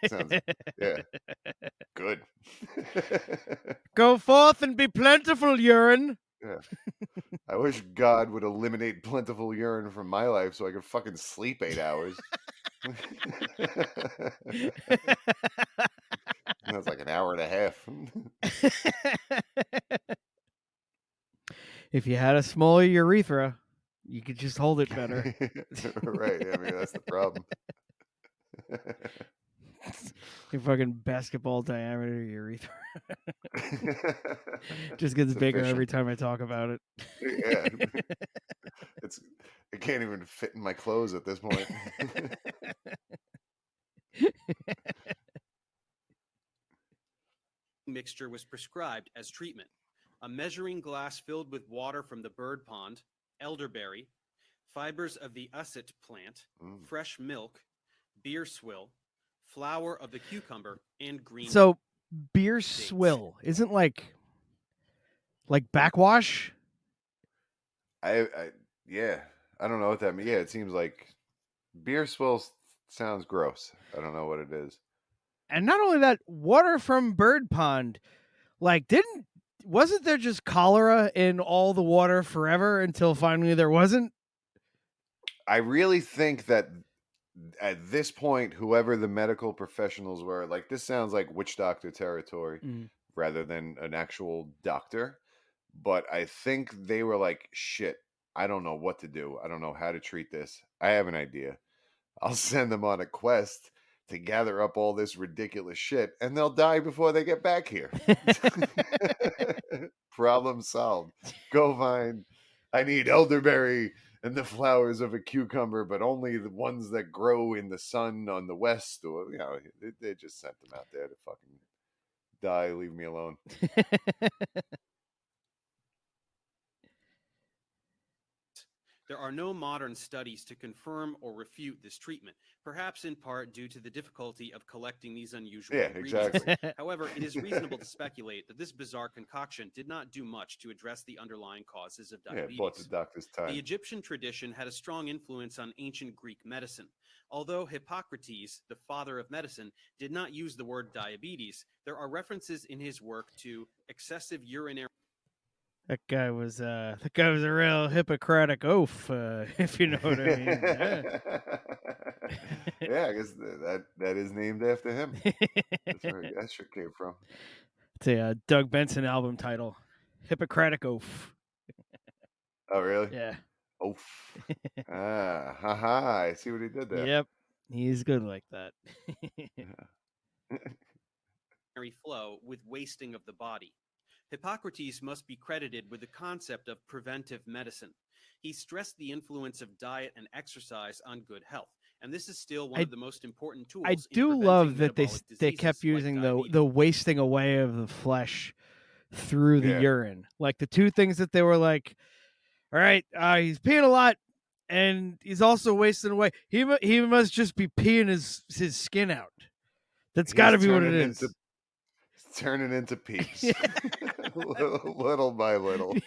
S9: Sounds... Yeah. Good.
S8: Go forth and be plentiful, urine.
S9: Yeah. I wish God would eliminate plentiful urine from my life so I could fucking sleep 8 hours. That's like an hour and a half.
S8: If you had a smaller urethra, you could just hold it better.
S9: Right. I mean, that's the problem.
S8: Your fucking basketball diameter urethra just gets bigger every time I talk about it.
S9: Yeah. It can't even fit in my clothes at this point.
S11: Mixture was prescribed as treatment. A measuring glass filled with water from the bird pond, elderberry, fibers of the usset plant, fresh milk, beer swill, flower of the cucumber, and green.
S8: So beer swill isn't like backwash?
S9: Yeah. I don't know what that means. Yeah, it seems like beer swill sounds gross. I don't know what it is.
S8: And not only that, water from bird pond, like wasn't there just cholera in all the water forever until finally there wasn't?
S9: I really think that at this point, whoever the medical professionals were, like this sounds like witch doctor territory rather than an actual doctor. But I think they were like, shit, I don't know what to do. I don't know how to treat this. I have an idea. I'll send them on a quest to gather up all this ridiculous shit, and they'll die before they get back here. Problem solved. Go find. I need elderberry and the flowers of a cucumber, but only the ones that grow in the sun on the west. Or they just sent them out there to fucking die. Leave me alone.
S11: There are no modern studies to confirm or refute this treatment, perhaps in part due to the difficulty of collecting these unusual ingredients.
S9: Exactly.
S11: However, it is reasonable to speculate that this bizarre concoction did not do much to address the underlying causes of diabetes.
S9: Yeah, bought the doctor's time.
S11: The Egyptian tradition had a strong influence on ancient Greek medicine. Although Hippocrates, the father of medicine, did not use the word diabetes, there are references in his work to excessive urinary.
S8: That guy was a real Hippocratic oath, if you know what I mean.
S9: Yeah, I guess that is named after him. That's where that shit came from.
S8: It's a Doug Benson album title, Hippocratic Oath.
S9: Oh, really?
S8: Yeah.
S9: Oath. Haha! I see what he did there.
S8: Yep, he's good like that.
S11: Flow with wasting of the body. Hippocrates must be credited with the concept of preventive medicine. He stressed the influence of diet and exercise on good health, and this is still one of the most important tools.
S8: I do love that they kept using the wasting away of the flesh through the urine. Like the two things that they were like, all right, he's peeing a lot, and he's also wasting away. He must just be peeing his skin out. That's got to be what it is.
S9: Turning into peeps, little by little.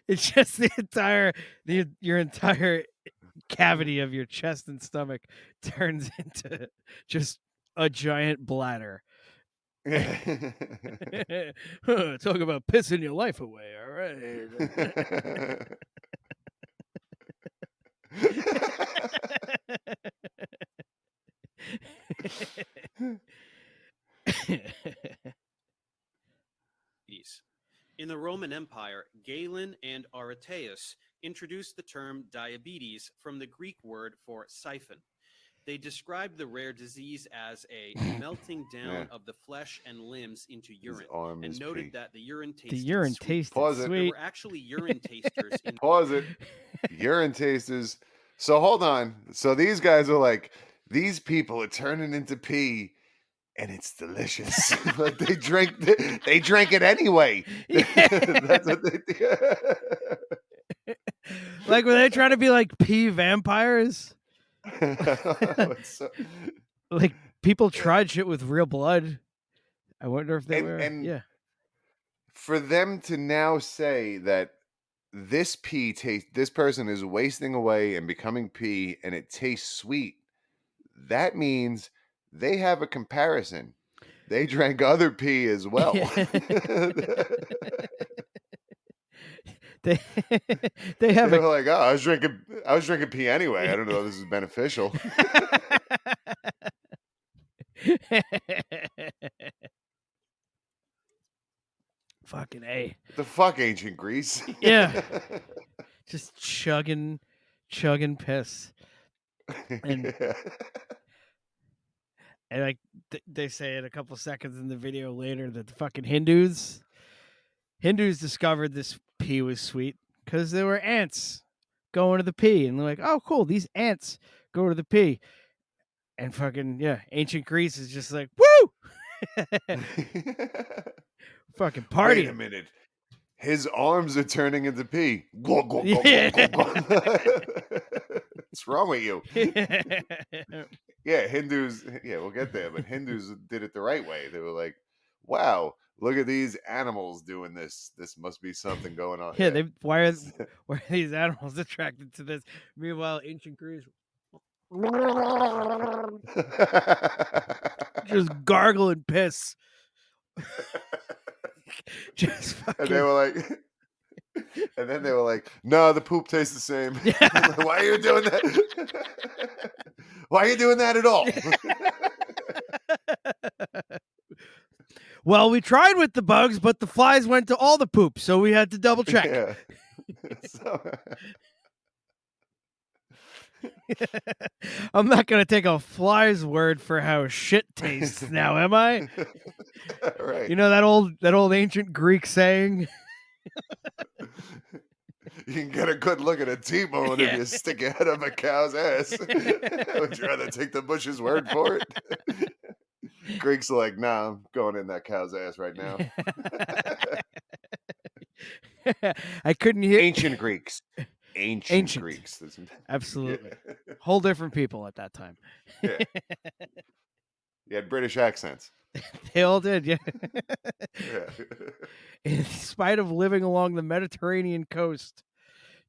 S8: It's just your entire cavity of your chest and stomach turns into just a giant bladder. Talk about pissing your life away, all right.
S11: In the Roman Empire, Galen and Areteus introduced the term diabetes from the Greek word for siphon. They described the rare disease as a melting down of the flesh and limbs into urine, and noted that the urine tasted
S8: sweet.
S11: There were actually urine tasters.
S9: Pause it. Urine tasters. So hold on. So these guys are like, these people are turning into pee, and it's delicious. Like they drink it anyway. That's what they do.
S8: Like, were they trying to be like pee vampires? Like people tried shit with real blood. I wonder if they were. Yeah.
S9: For them to now say that this pee this person is wasting away and becoming pee, and it tastes sweet, that means they have a comparison. They drank other pee as well.
S8: They have
S9: They're like, oh, I was drinking pee anyway. I don't know if this is beneficial.
S8: Fucking A.
S9: The fuck, ancient Greece.
S8: Yeah. Just chugging piss. And and like they say it a couple seconds in the video later that the fucking Hindus discovered this pee was sweet because there were ants going to the pee, and they're like, oh cool, these ants go to the pee. And fucking ancient Greece is just like, woo! Fucking party.
S9: Wait a minute. His arms are turning into pee. What's wrong with you? Yeah, Hindus. Yeah, we'll get there. But Hindus did it the right way. They were like, wow, look at these animals doing this. This must be something going on.
S8: Yeah, why are these animals attracted to this? Meanwhile, ancient Greece just gargling piss. Just fucking...
S9: And they were like, And then they were like, "No, the poop tastes the same." Why are you doing that? Why are you doing that at all?
S8: Well, we tried with the bugs, but the flies went to all the poop, so we had to double check.
S9: Yeah. So,
S8: I'm not gonna take a fly's word for how shit tastes now, am I?
S9: right.
S8: You know that old ancient Greek saying?
S9: You can get a good look at a T-bone if you stick your head up a cow's ass. Would you rather take the bush's word for it? Greeks are like, nah, I'm going in that cow's ass right now.
S8: I couldn't hear
S9: Ancient Greeks. Ancient Greeks.
S8: Absolutely. Whole different people at that time.
S9: Yeah. You had British accents.
S8: They all did, yeah.
S9: Yeah.
S8: In spite of living along the Mediterranean coast,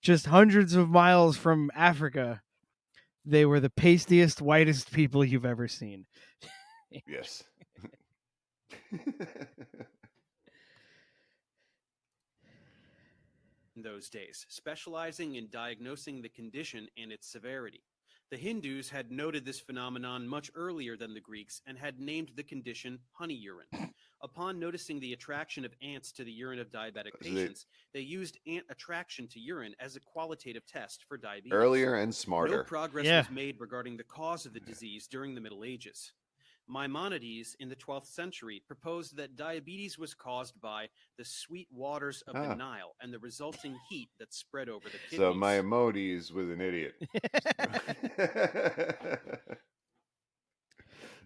S8: just hundreds of miles from Africa, they were the pastiest, whitest people you've ever seen.
S9: Yes.
S11: In those days, specializing in diagnosing the condition and its severity. The Hindus had noted this phenomenon much earlier than the Greeks and had named the condition honey urine. Upon noticing the attraction of ants to the urine of diabetic patients, they used ant attraction to urine as a qualitative test for diabetes.
S9: Earlier and smarter.
S11: No progress was made regarding the cause of the disease during the Middle Ages. Maimonides in the 12th century proposed that diabetes was caused by the sweet waters of the Nile and the resulting heat that spread over the kidneys.
S9: So Maimonides was an idiot.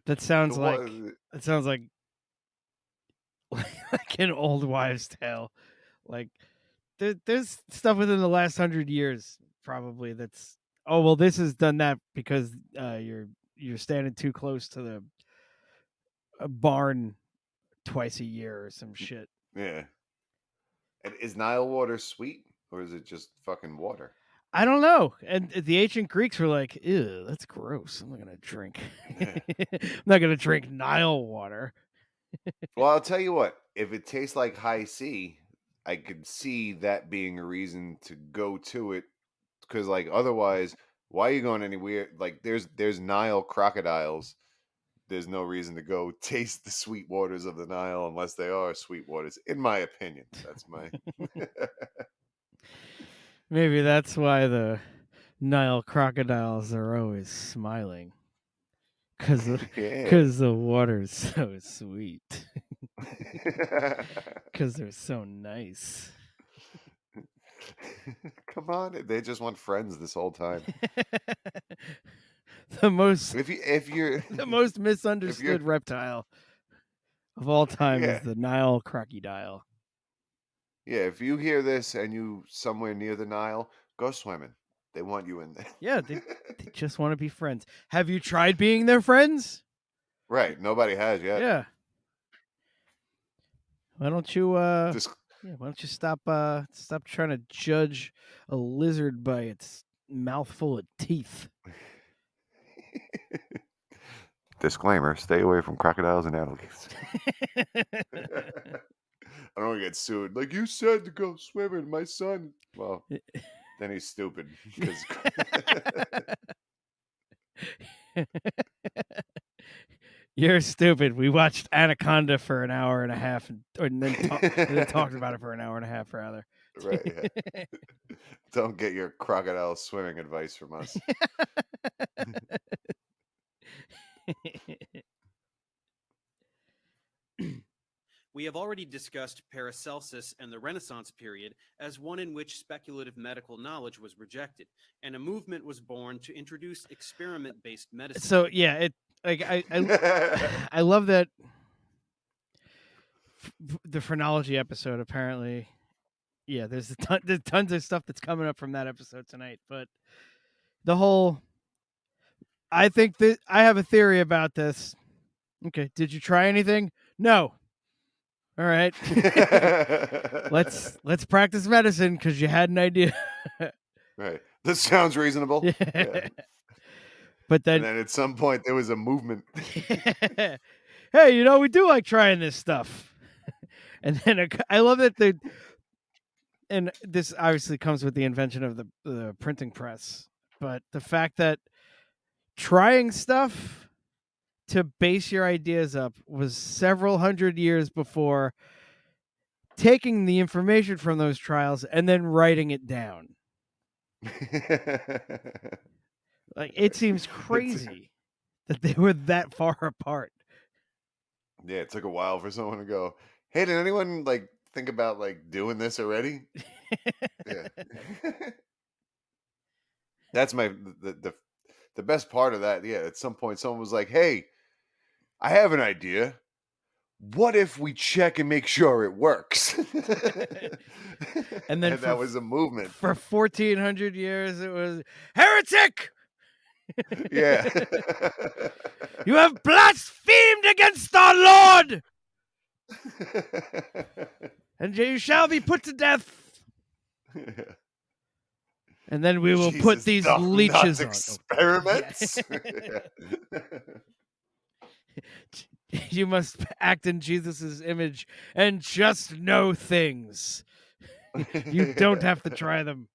S8: That sounds like like an old wives' tale. Like there's stuff within the last 100 years probably that's this has done that because you're standing too close to a barn twice a year or some shit.
S9: Yeah. And is Nile water sweet or is it just fucking water?
S8: I don't know. And the ancient Greeks were like, ew, that's gross. I'm not going to drink. I'm not going to drink Nile water.
S9: Well, I'll tell you what. If it tastes like high C, I could see that being a reason to go to it. Because, like, otherwise, why are you going anywhere? Like, there's Nile crocodiles. There's no reason to go taste the sweet waters of the Nile unless they are sweet waters, in my opinion. That's my...
S8: Maybe that's why the Nile crocodiles are always smiling. Because the water's so sweet. Because they're so nice.
S9: Come on, they just want friends this whole time.
S8: The most
S9: if you're
S8: the most misunderstood reptile of all time is the Nile crocodile.
S9: Yeah, if you hear this and you somewhere near the Nile, go swimming. They want you in there.
S8: Yeah, they just want to be friends. Have you tried being their friends?
S9: Right, nobody has yet.
S8: Yeah. Why don't you why don't you stop trying to judge a lizard by its mouthful of teeth?
S9: Disclaimer, stay away from crocodiles and alligators. I don't want to get sued. Like, you said to go swimming, my son. Well, then he's stupid.
S8: You're stupid. We watched Anaconda for an hour and a half and then talked about it for an hour and a half, rather.
S9: Right. Yeah. Don't get your crocodile swimming advice from us.
S11: We have already discussed Paracelsus and the Renaissance period as one in which speculative medical knowledge was rejected, and a movement was born to introduce experiment-based medicine.
S8: So yeah, I love that the phrenology episode. Apparently, yeah, there's tons of stuff that's coming up from that episode tonight. But I think that I have a theory about this. Okay, did you try anything? No. All right. let's practice medicine because you had an idea.
S9: Right. This sounds reasonable. Yeah.
S8: But then
S9: at some point there was a movement.
S8: Hey, we do like trying this stuff. And then I love that and this obviously comes with the invention of the printing press, but the fact that trying stuff to base your ideas up was several hundred years before taking the information from those trials and then writing it down. Like, it seems crazy that they were that far apart.
S9: Yeah, it took a while for someone to go, "Hey, did anyone like think about like doing this already?" Yeah. That's the best part of that. Yeah, at some point someone was like, "Hey, I have an idea. What if we check and make sure it works?"
S8: And then
S9: that was a movement.
S8: For 1400 years it was heretic.
S9: Yeah.
S8: You have blasphemed against our Lord, and you shall be put to death.
S9: Yeah.
S8: And then we will put
S9: Jesus,
S8: these
S9: doth
S8: leeches
S9: not
S8: on.
S9: experiments.
S8: You must act in Jesus's image and just know things. You don't have to try them.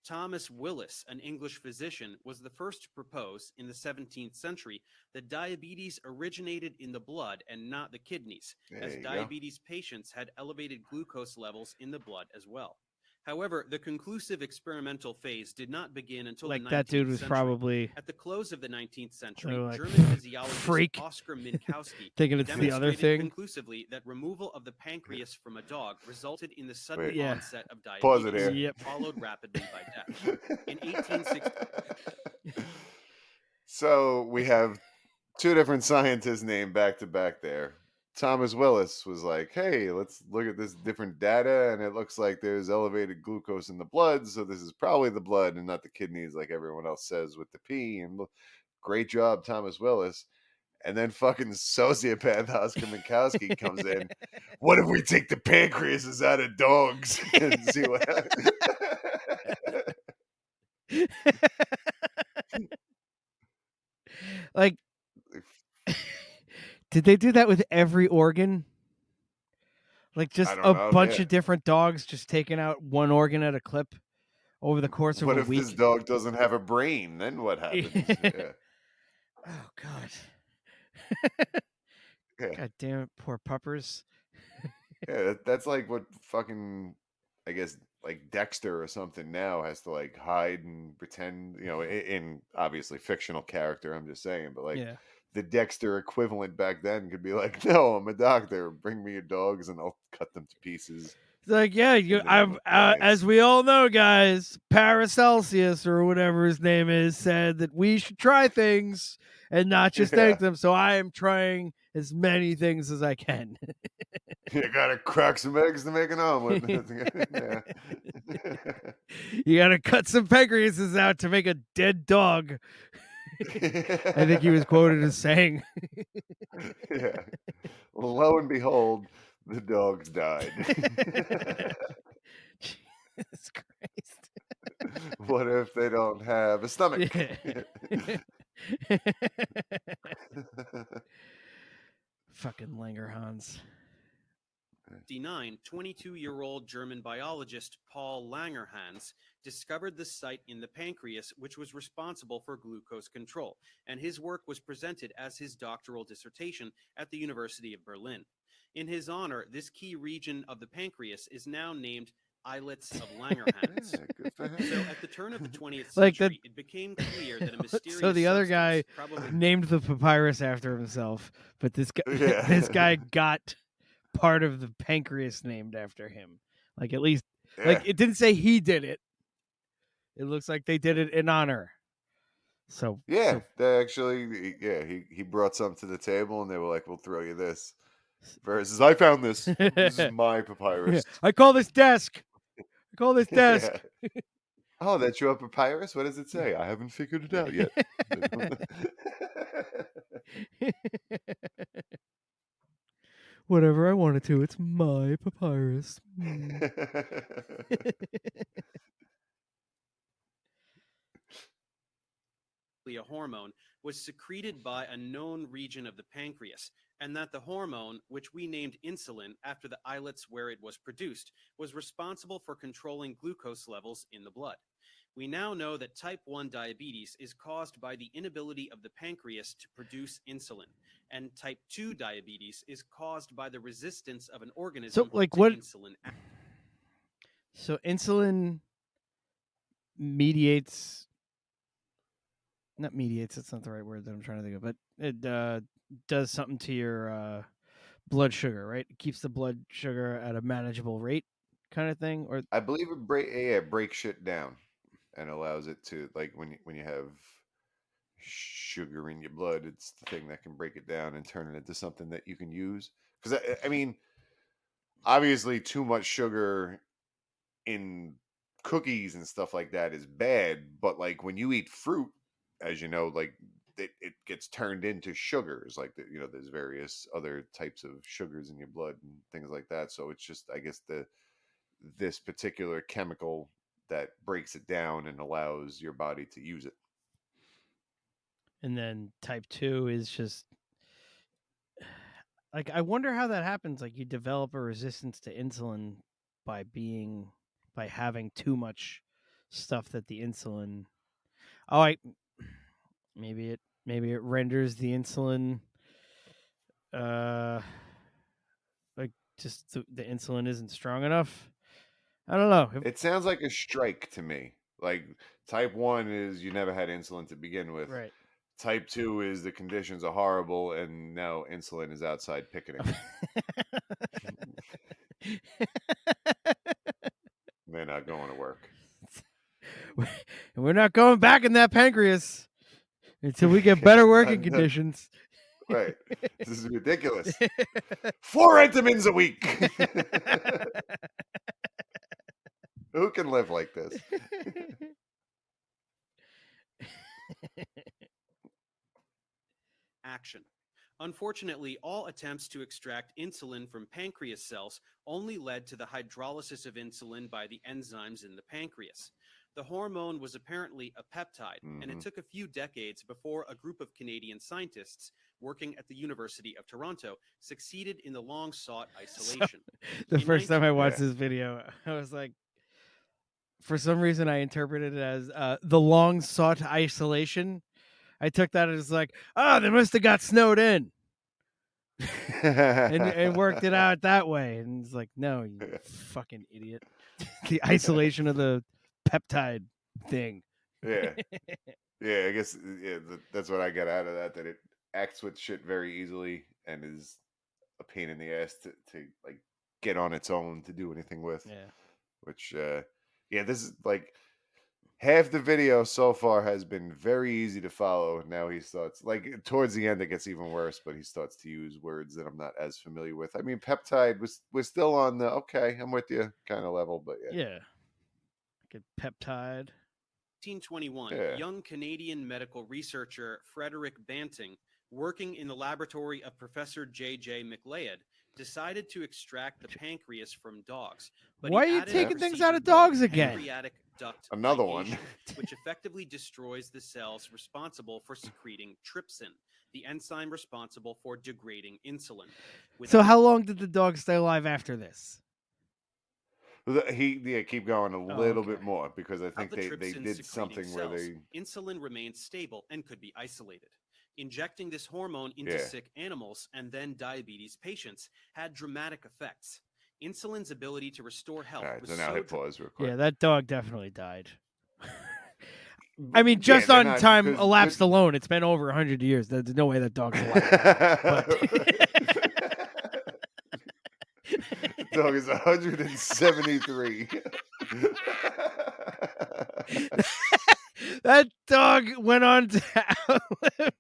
S11: Thomas Willis, an English physician, was the first to propose in the 17th century that diabetes originated in the blood and not the kidneys, as diabetes patients had elevated glucose levels in the blood as well. However, the conclusive experimental phase did not begin until the 19th
S8: that dude was
S11: century.
S8: probably
S11: At the close of the 19th century,
S8: like,
S11: German physiologist
S8: freak.
S11: Oscar Minkowski
S8: Thinking it's the other
S11: demonstrated
S8: thing.
S11: conclusively that removal of the pancreas from a dog resulted in the sudden
S9: Wait.
S8: Yeah.
S11: onset of
S9: Pause it
S11: diabetes,
S9: here.
S11: followed rapidly by death. In 1860,
S9: So we have two different scientists named back to back there. Thomas Willis was like, "Hey, let's look at this different data, and it looks like there's elevated glucose in the blood, so this is probably the blood and not the kidneys, like everyone else says with the P." And great job, Thomas Willis. And then fucking sociopath Oscar Minkowski comes in. What if we take the pancreases out of dogs and see what happens?
S8: Like, did they do that with every organ? Like, just
S9: I don't
S8: a
S9: know.
S8: bunch
S9: Yeah.
S8: of different dogs just taking out one organ at a clip over the course of
S9: What
S8: a
S9: if
S8: week?
S9: this dog doesn't have a brain? Then what happens? Yeah.
S8: Oh, God.
S9: Yeah.
S8: God damn it, poor puppers.
S9: Yeah, that's like what fucking, I guess, like Dexter or something now has to like hide and pretend, in obviously fictional character. I'm just saying, but like
S8: Yeah.
S9: the Dexter equivalent back then could be like, "No, I'm a doctor. Bring me your dogs, and I'll cut them to pieces."
S8: It's like, yeah,
S9: in the name of science.
S8: as we all know, guys, Paracelsus or whatever his name is said that we should try things and not just
S9: Yeah.
S8: take them. So I am trying as many things as I can.
S9: You gotta crack some eggs to make an omelet. Yeah.
S8: You gotta cut some pancreases out to make a dead dog. I think he was quoted as saying.
S9: Yeah. Well, lo and behold, the dogs died.
S8: Jesus Christ.
S9: What if they don't have a stomach?
S8: Fucking Langerhans.
S11: 22-year-old German biologist Paul Langerhans discovered the site in the pancreas which was responsible for glucose control, and his work was presented as his doctoral dissertation at the University of Berlin. In his honor, this key region of the pancreas is now named islets of Langerhans. So at the turn of the 20th century, it became clear that a mysterious
S8: So the other guy
S11: probably
S8: named the papyrus after himself, but this guy,
S9: Yeah.
S8: this guy got part of the pancreas named after him. Like, at least, like, it didn't say he did it. It looks like they did it in honor. So
S9: yeah, they actually, he brought something to the table, and they were like, "We'll throw you this." Versus, "I found this. This is my papyrus."
S8: I call this desk. I call this desk.
S9: Yeah. Oh, that's your papyrus? What does it say? I haven't figured it out yet.
S8: Whatever I wanted to. It's my papyrus.
S11: a hormone, was secreted by a known region of the pancreas, and that the hormone, which we named insulin after the islets where it was produced, was responsible for controlling glucose levels in the blood. We now know that type 1 diabetes is caused by the inability of the pancreas to produce insulin, and type 2 diabetes is caused by the resistance of an organism
S8: So, like,
S11: to
S8: what?
S11: insulin.
S8: So insulin mediates, not mediates. That's not the right word that I'm trying to think of, but it does something to your blood sugar, right? It keeps the blood sugar at a manageable rate, kind of thing. Or
S9: I believe it breaks shit down and allows it to, like, when you have sugar in your blood, it's the thing that can break it down and turn it into something that you can use. Because I mean, obviously, too much sugar in cookies and stuff like that is bad, but like when you eat fruit, as you know, like it gets turned into sugars. Like there's various other types of sugars in your blood and things like that. So it's just, I guess, this particular chemical that breaks it down and allows your body to use it.
S8: and then type 2 is just like, I wonder how that happens. Like, you develop a resistance to insulin by having too much stuff that the insulin. Oh, maybe it renders the insulin like, just the insulin isn't strong enough. I don't know.
S9: It sounds like a strike to me. Like type 1 is you never had insulin to begin with.
S8: Right.
S9: Type 2 is the conditions are horrible and now insulin is outside picketing. They're not going to work.
S8: We're not going back in that pancreas until we get better working conditions.
S9: Right. This is ridiculous. 4 entamins a week. Who can live like this?
S11: Action. Unfortunately, all attempts to extract insulin from pancreas cells only led to the hydrolysis of insulin by the enzymes in the pancreas. The hormone was apparently a peptide, and it took a few decades before a group of Canadian scientists working at the University of Toronto succeeded in the long-sought isolation.
S8: The
S11: In
S8: first time I watched
S9: Yeah.
S8: this video, I was like, for some reason, I interpreted it as the long-sought isolation. I took that as like, oh, they must have got snowed in. and worked it out that way. And it's like, no, you fucking idiot. The isolation of the peptide thing.
S9: Yeah. Yeah, I guess that's what I got out of that it acts with shit very easily and is a pain in the ass to like get on its own to do anything with.
S8: Yeah.
S9: Which this is like half the video so far has been very easy to follow. Now he starts, like, towards the end it gets even worse, but he starts to use words that I'm not as familiar with. I mean, peptide was still on the okay, I'm with you kind of level, but
S8: Yeah. Like a peptide.
S11: 1921,
S9: Yeah.
S11: young Canadian medical researcher Frederick Banting, working in the laboratory of Professor J.J. McLeod, decided to extract the pancreas from dogs. But
S8: Why
S11: he
S8: are you
S11: added a
S8: taking things
S11: procedure
S8: out of dogs
S11: called
S8: again?
S11: pancreatic duct
S9: Another one.
S11: ligation, which effectively destroys the cells responsible for secreting trypsin, the enzyme responsible for degrading insulin.
S8: So how long did the dog stay alive after this?
S9: Keep going a little bit more, because I think
S11: the
S9: they
S11: trypsin
S9: did
S11: secreting
S9: something where
S11: cells,
S9: they
S11: insulin remained stable and could be isolated. Injecting this hormone into
S9: Yeah.
S11: sick animals and then diabetes patients had dramatic effects. Insulin's ability to restore health
S9: All right,
S11: was
S9: so now
S11: so
S9: hit pause real quick.
S8: Yeah, that dog definitely died. I mean, just
S9: they're
S8: on
S9: not-
S8: time
S9: 'cause
S8: elapsed
S9: they're-
S8: alone, it's been over 100 years. There's no way that dog's alive. But
S9: The dog is 173.
S8: that dog went on to outlive,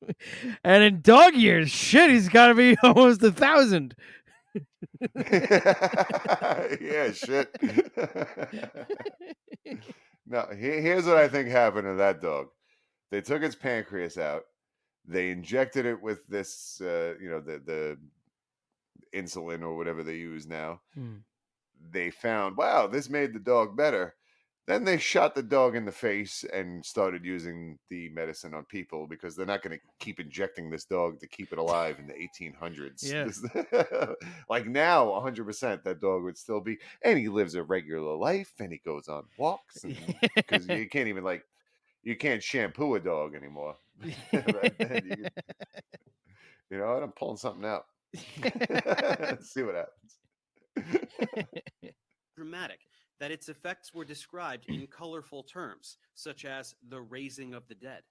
S8: and in dog years, shit, he's got to be almost 1,000.
S9: Yeah, shit. Now, here's what I think happened to that dog. They took its pancreas out. They injected it with this, the insulin or whatever they use now. They found, wow, this made the dog better. Then they shot the dog in the face and started using the medicine on people because they're not going to keep injecting this dog to keep it alive in the 1800s.
S8: Yeah.
S9: Like now, 100% that dog would still be, and he lives a regular life and he goes on walks because you can't even you can't shampoo a dog anymore. Right then, you know what? I'm pulling something out. Let's see what happens.
S11: Dramatic that its effects were described in colorful terms, such as the raising of the dead.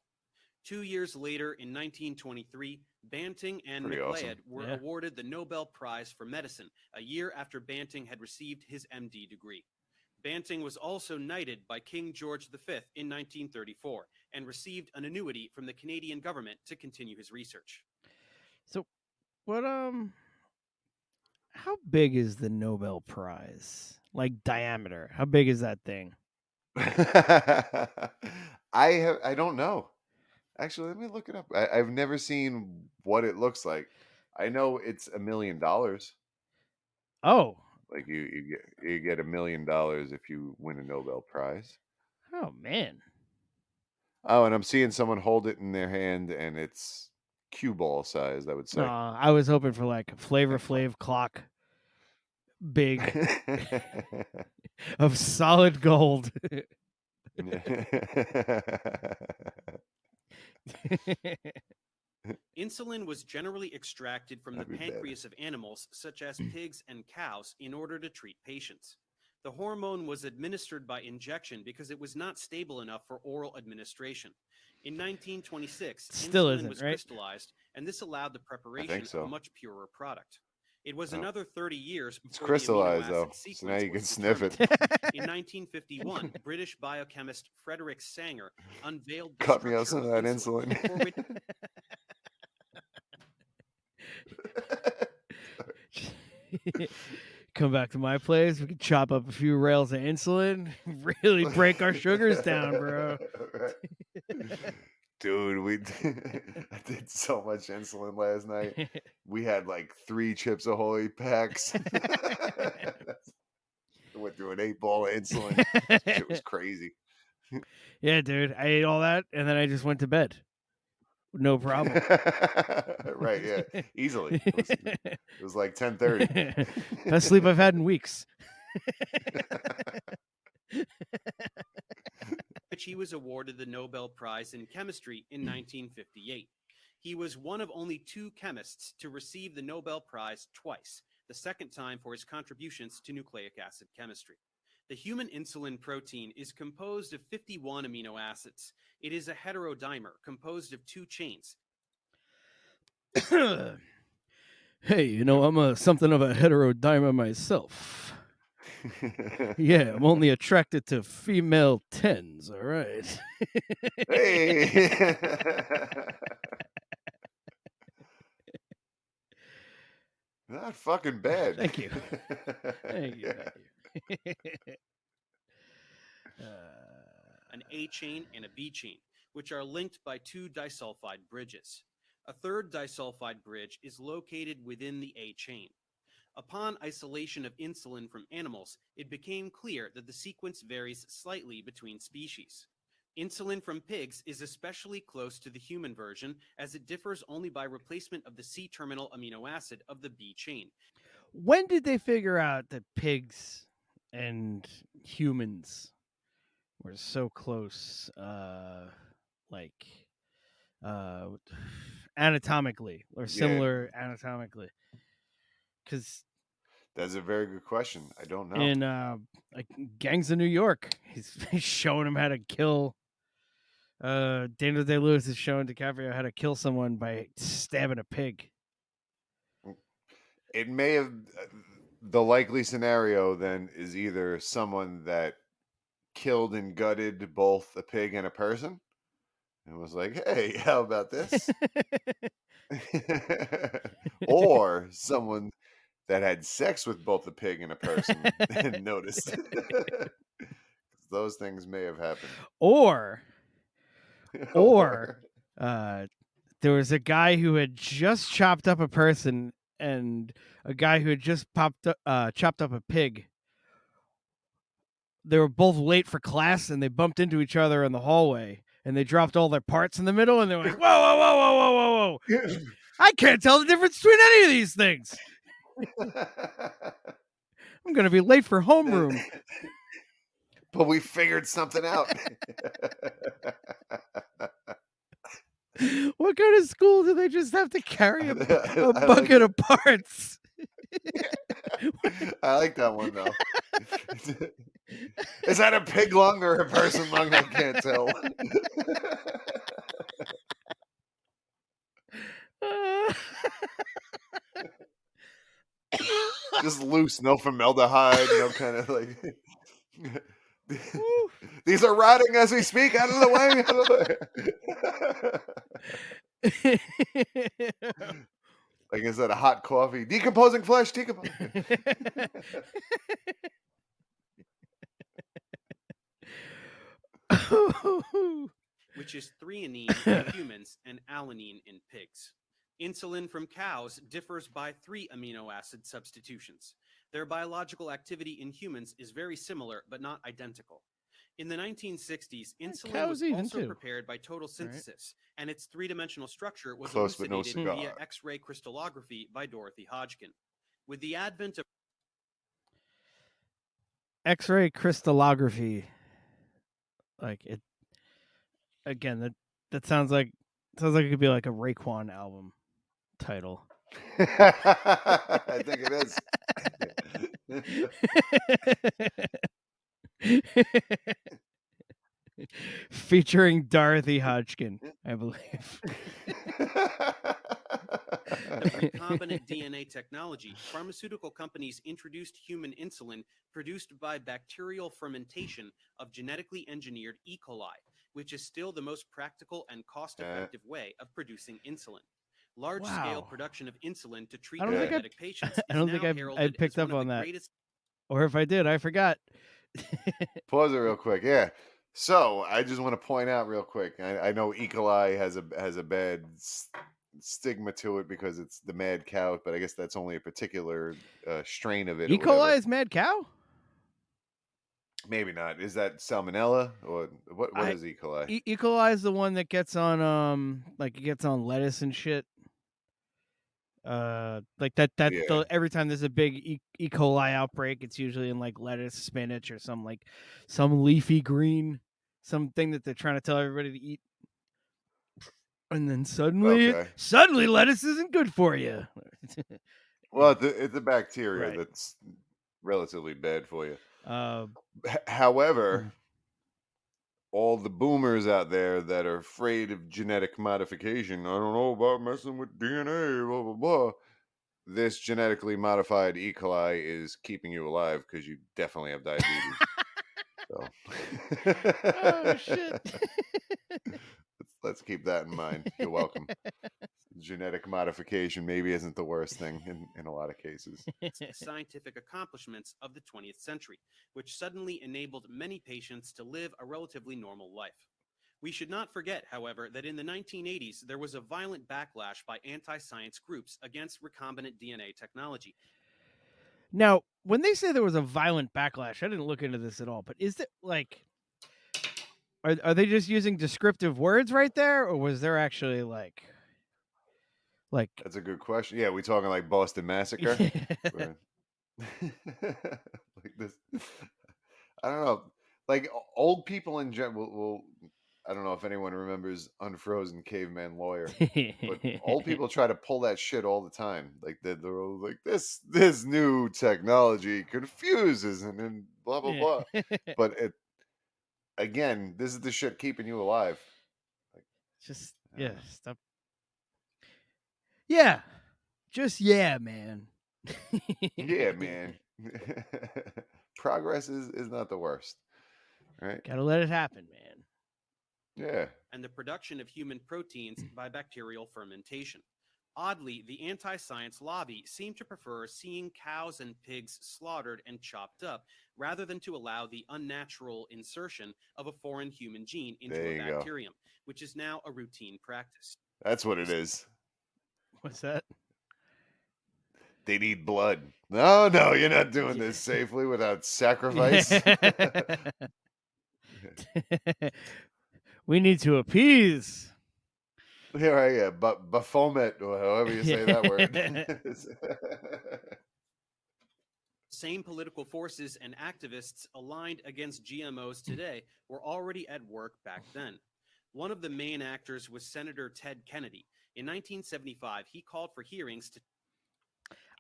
S11: 2 years later, in 1923, Banting and
S9: Pretty
S11: MacLeod
S9: awesome.
S11: were awarded the Nobel Prize for Medicine, a year after Banting had received his MD degree. Banting was also knighted by King George V in 1934 and received an annuity from the Canadian government to continue his research.
S8: So, what how big is the Nobel Prize? Like diameter? How big is that thing?
S9: I don't know. Actually, let me look it up. I've never seen what it looks like. I know it's $1 million.
S8: Oh.
S9: Like you get $1 million if you win a Nobel Prize.
S8: Oh man.
S9: Oh, and I'm seeing someone hold it in their hand, and it's cue ball size, I would say.
S8: I was hoping for like Flavor Flav clock, big, of solid gold.
S11: Insulin was generally extracted from the pancreas of animals such as pigs and cows in order to treat patients. The hormone was administered by injection because it was not stable enough for oral administration. In 1926,
S8: Still
S11: insulin
S8: isn't,
S11: was
S8: right?
S11: crystallized, and this allowed the preparation
S9: so.
S11: of a much purer product. It was
S9: Oh.
S11: another 30 years
S9: It's
S11: before the amino
S9: crystallized, though,
S11: acid sequence
S9: so now you can
S11: was
S9: sniff it.
S11: determined. In 1951, British biochemist Frederick Sanger unveiled the
S9: Cut me out
S11: structure
S9: some of
S11: of
S9: that
S11: insulin,
S9: insulin.
S11: for which
S8: Come back to my place. We can chop up a few rails of insulin. Really break our sugars down, bro.
S9: Right. Dude, I did so much insulin last night. We had like 3 Chips Ahoy packs. Went through an 8-ball of insulin. Shit was crazy.
S8: Yeah, dude. I ate all that and then I just went to bed. No problem.
S9: Right, yeah. Easily. It was like 10:30.
S8: Best sleep I've had in weeks.
S11: which he was awarded the Nobel Prize in Chemistry in 1958. He was one of only 2 chemists to receive the Nobel Prize twice, the second time for his contributions to nucleic acid chemistry. The human insulin protein is composed of 51 amino acids. It is a heterodimer composed of 2 chains.
S8: Hey, you know, I'm something of a heterodimer myself. Yeah, I'm only attracted to female 10s, all right?
S9: Hey. Not fucking bad.
S8: Thank you. Thank you.
S11: An A chain and a B chain, which are linked by 2 disulfide bridges. A third disulfide bridge is located within the A chain. Upon isolation of insulin from animals, it became clear that the sequence varies slightly between species. Insulin from pigs is especially close to the human version, as it differs only by replacement of the C-terminal amino acid of the B chain.
S8: When did they figure out that pigs and humans were so close, anatomically or similar anatomically? Because
S9: that's a very good question. I don't know.
S8: in like Gangs of New York, he's showing him how to kill. Daniel Day-Lewis is showing DiCaprio how to kill someone by stabbing a pig.
S9: It may have the likely scenario then is either someone that killed and gutted both a pig and a person and was like, hey, how about this? Or someone that had sex with both a pig and a person and noticed. Those things may have happened.
S8: Or there was a guy who had just chopped up a person and a guy who had just chopped up a pig they were both late for class and they bumped into each other in the hallway and they dropped all their parts in the middle and they're like, whoa, whoa, whoa, whoa, whoa, whoa, whoa. I can't tell the difference between any of these things. I'm going to be late for homeroom.
S9: But we figured something out.
S8: What kind of school do they just have to carry a
S9: I
S8: bucket of parts?
S9: I like that one, though. Is that a pig lung or a person lung? I can't tell. Just loose, no formaldehyde, no kind of like. These are rotting as we speak. Out of the way. Out of the way. Like, is that a hot coffee? Decomposing flesh. Decomposing.
S11: Which is threonine in humans and alanine in pigs. Insulin from cows differs by 3 amino acid substitutions. Their biological activity in humans is very similar, but not identical. In the 1960s, insulin was also prepared by total synthesis, and its three-dimensional structure was
S9: Close, but no
S11: elucidated
S9: cigar.
S11: via X-ray crystallography by Dorothy Hodgkin. With the advent of
S8: X-ray crystallography, like it again, that sounds like it could be like a Raekwon album title.
S9: I think it is.
S8: Featuring Dorothy Hodgkin, I believe.
S11: The recombinant DNA technology, pharmaceutical companies introduced human insulin produced by bacterial fermentation of genetically engineered E. coli, which is still the most practical and cost-effective way of producing insulin. Large-scale production of insulin to treat diabetic patients
S8: I don't think I picked up on that. Or if I did, I forgot.
S9: Pause it real quick. Yeah. So I just want to point out real quick. I know E. coli has a bad stigma to it because it's the mad cow, but I guess that's only a particular strain of it.
S8: E. coli is mad cow?
S9: Maybe not. Is that salmonella or what is E. coli?
S8: E. coli is the one that gets on like it gets on lettuce and shit. Like that
S9: Yeah.
S8: every time there's a big E. coli outbreak, it's usually in like lettuce, spinach, or some leafy green, something that they're trying to tell everybody to eat. And then suddenly lettuce isn't good for you.
S9: Well, it's a bacteria that's relatively bad for you. However, all the boomers out there that are afraid of genetic modification, I don't know about messing with DNA, blah, blah, blah. This genetically modified E. coli is keeping you alive because you definitely have diabetes. So.
S8: Oh, shit.
S9: Let's keep that in mind. You're welcome. Genetic modification maybe isn't the worst thing in a lot of cases.
S11: Scientific accomplishments of the 20th century, which suddenly enabled many patients to live a relatively normal life. We should not forget, however, that in the 1980s, there was a violent backlash by anti-science groups against recombinant DNA technology.
S8: Now, when they say there was a violent backlash, I didn't look into this at all, but is it like... Are they just using descriptive words right there, or was there actually like...
S9: That's a good question. Yeah, we talking like Boston Massacre? Like this. I don't know. Like old people in general will I don't know if anyone remembers Unfrozen Caveman Lawyer, but old people try to pull that shit all the time. Like they're all like this new technology confuses and blah blah blah. But again, this is the shit keeping you alive. Like,
S8: just stop. Yeah, just man.
S9: Yeah, man. Progress is not the worst, right?
S8: Gotta let it happen, man.
S9: Yeah.
S11: And the production of human proteins by bacterial fermentation. Oddly, the anti-science lobby seemed to prefer seeing cows and pigs slaughtered and chopped up rather than to allow the unnatural insertion of a foreign human gene into a bacterium, which is now a routine practice.
S9: That's what it is.
S8: What's that?
S9: They need blood. No, you're not doing this safely without sacrifice.
S8: We need to appease.
S9: Yeah, but Baphomet, or however you say that word.
S11: Same political forces and activists aligned against GMOs today were already at work back then. One of the main actors was Senator Ted Kennedy. In 1975, he called for hearings to.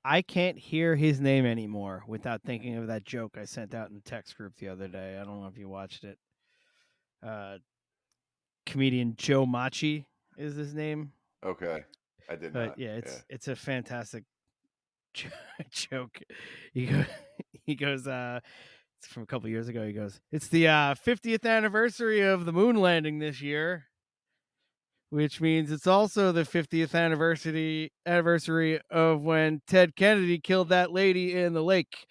S8: I can't hear his name anymore without thinking of that joke I sent out in the text group the other day. I don't know if you watched it. Comedian Joe Machi is his name.
S9: Okay, I did
S8: But
S9: not.
S8: yeah, it's a fantastic joke. He goes, it's from a couple years ago. He goes, it's the 50th anniversary of the moon landing this year, which means it's also the 50th anniversary of when Ted Kennedy killed that lady in the lake.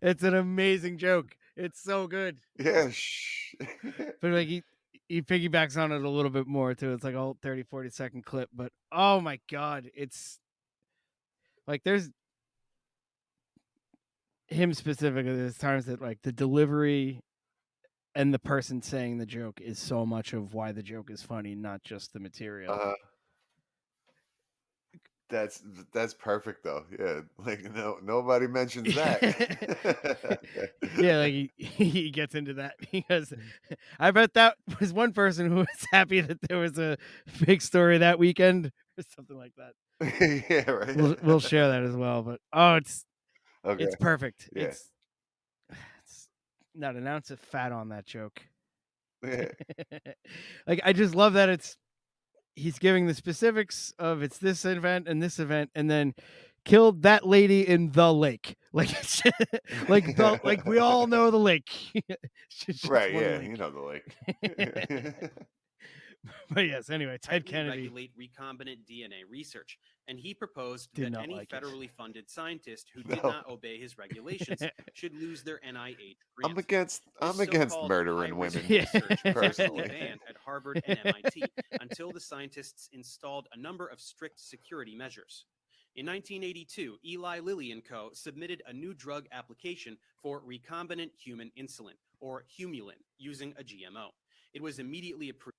S8: It's an amazing joke. It's so good.
S9: Yeah.
S8: But like he piggybacks on it a little bit more too. It's like a whole 30-40 second clip, but oh my god, it's like there's him specifically. There's times that like the delivery and the person saying the joke is so much of why the joke is funny, not just the material.
S9: That's perfect though. Yeah, like nobody mentions that.
S8: Yeah, like he gets into that. He goes, I bet that was one person who was happy that there was a big story that weekend or something like that.
S9: Yeah, right.
S8: We'll share that as well. But it's perfect.
S9: Yeah.
S8: It's not an ounce of fat on that joke.
S9: Yeah.
S8: Like I just love that he's giving the specifics of it's this event, and then killed that lady in the lake. Like like we all know the lake.
S9: Right, yeah, lake. You know the lake.
S8: But yes, anyway, Ted Kennedy
S11: regulate recombinant DNA research, and he proposed that any federally funded scientist who did not obey his regulations should lose their NIH grant.
S9: I'm against murdering women.
S11: Personally banned at Harvard and MIT until the scientists installed a number of strict security measures. In 1982, Eli Lilly and Co. submitted a new drug application for recombinant human insulin, or Humulin, using a GMO. It was immediately approved.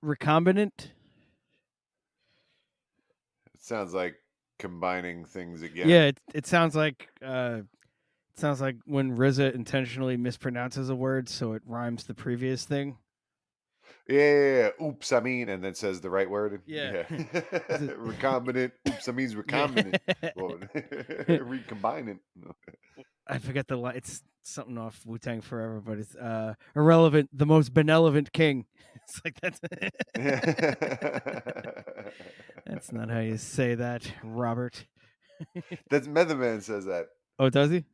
S8: Recombinant?
S9: It sounds like combining things again.
S8: Yeah, it sounds like when RZA intentionally mispronounces a word so it rhymes the previous thing.
S9: Yeah. Oops, I mean, and then says the right word.
S8: Yeah.
S9: Recombinant. Oops, I means recombinant. Recombining.
S8: I forget the line. It's something off Wu-Tang Forever, but it's irrelevant. The most benevolent king. It's like that's. That's not how you say that, Robert.
S9: That's Method Man says that.
S8: Oh, does he?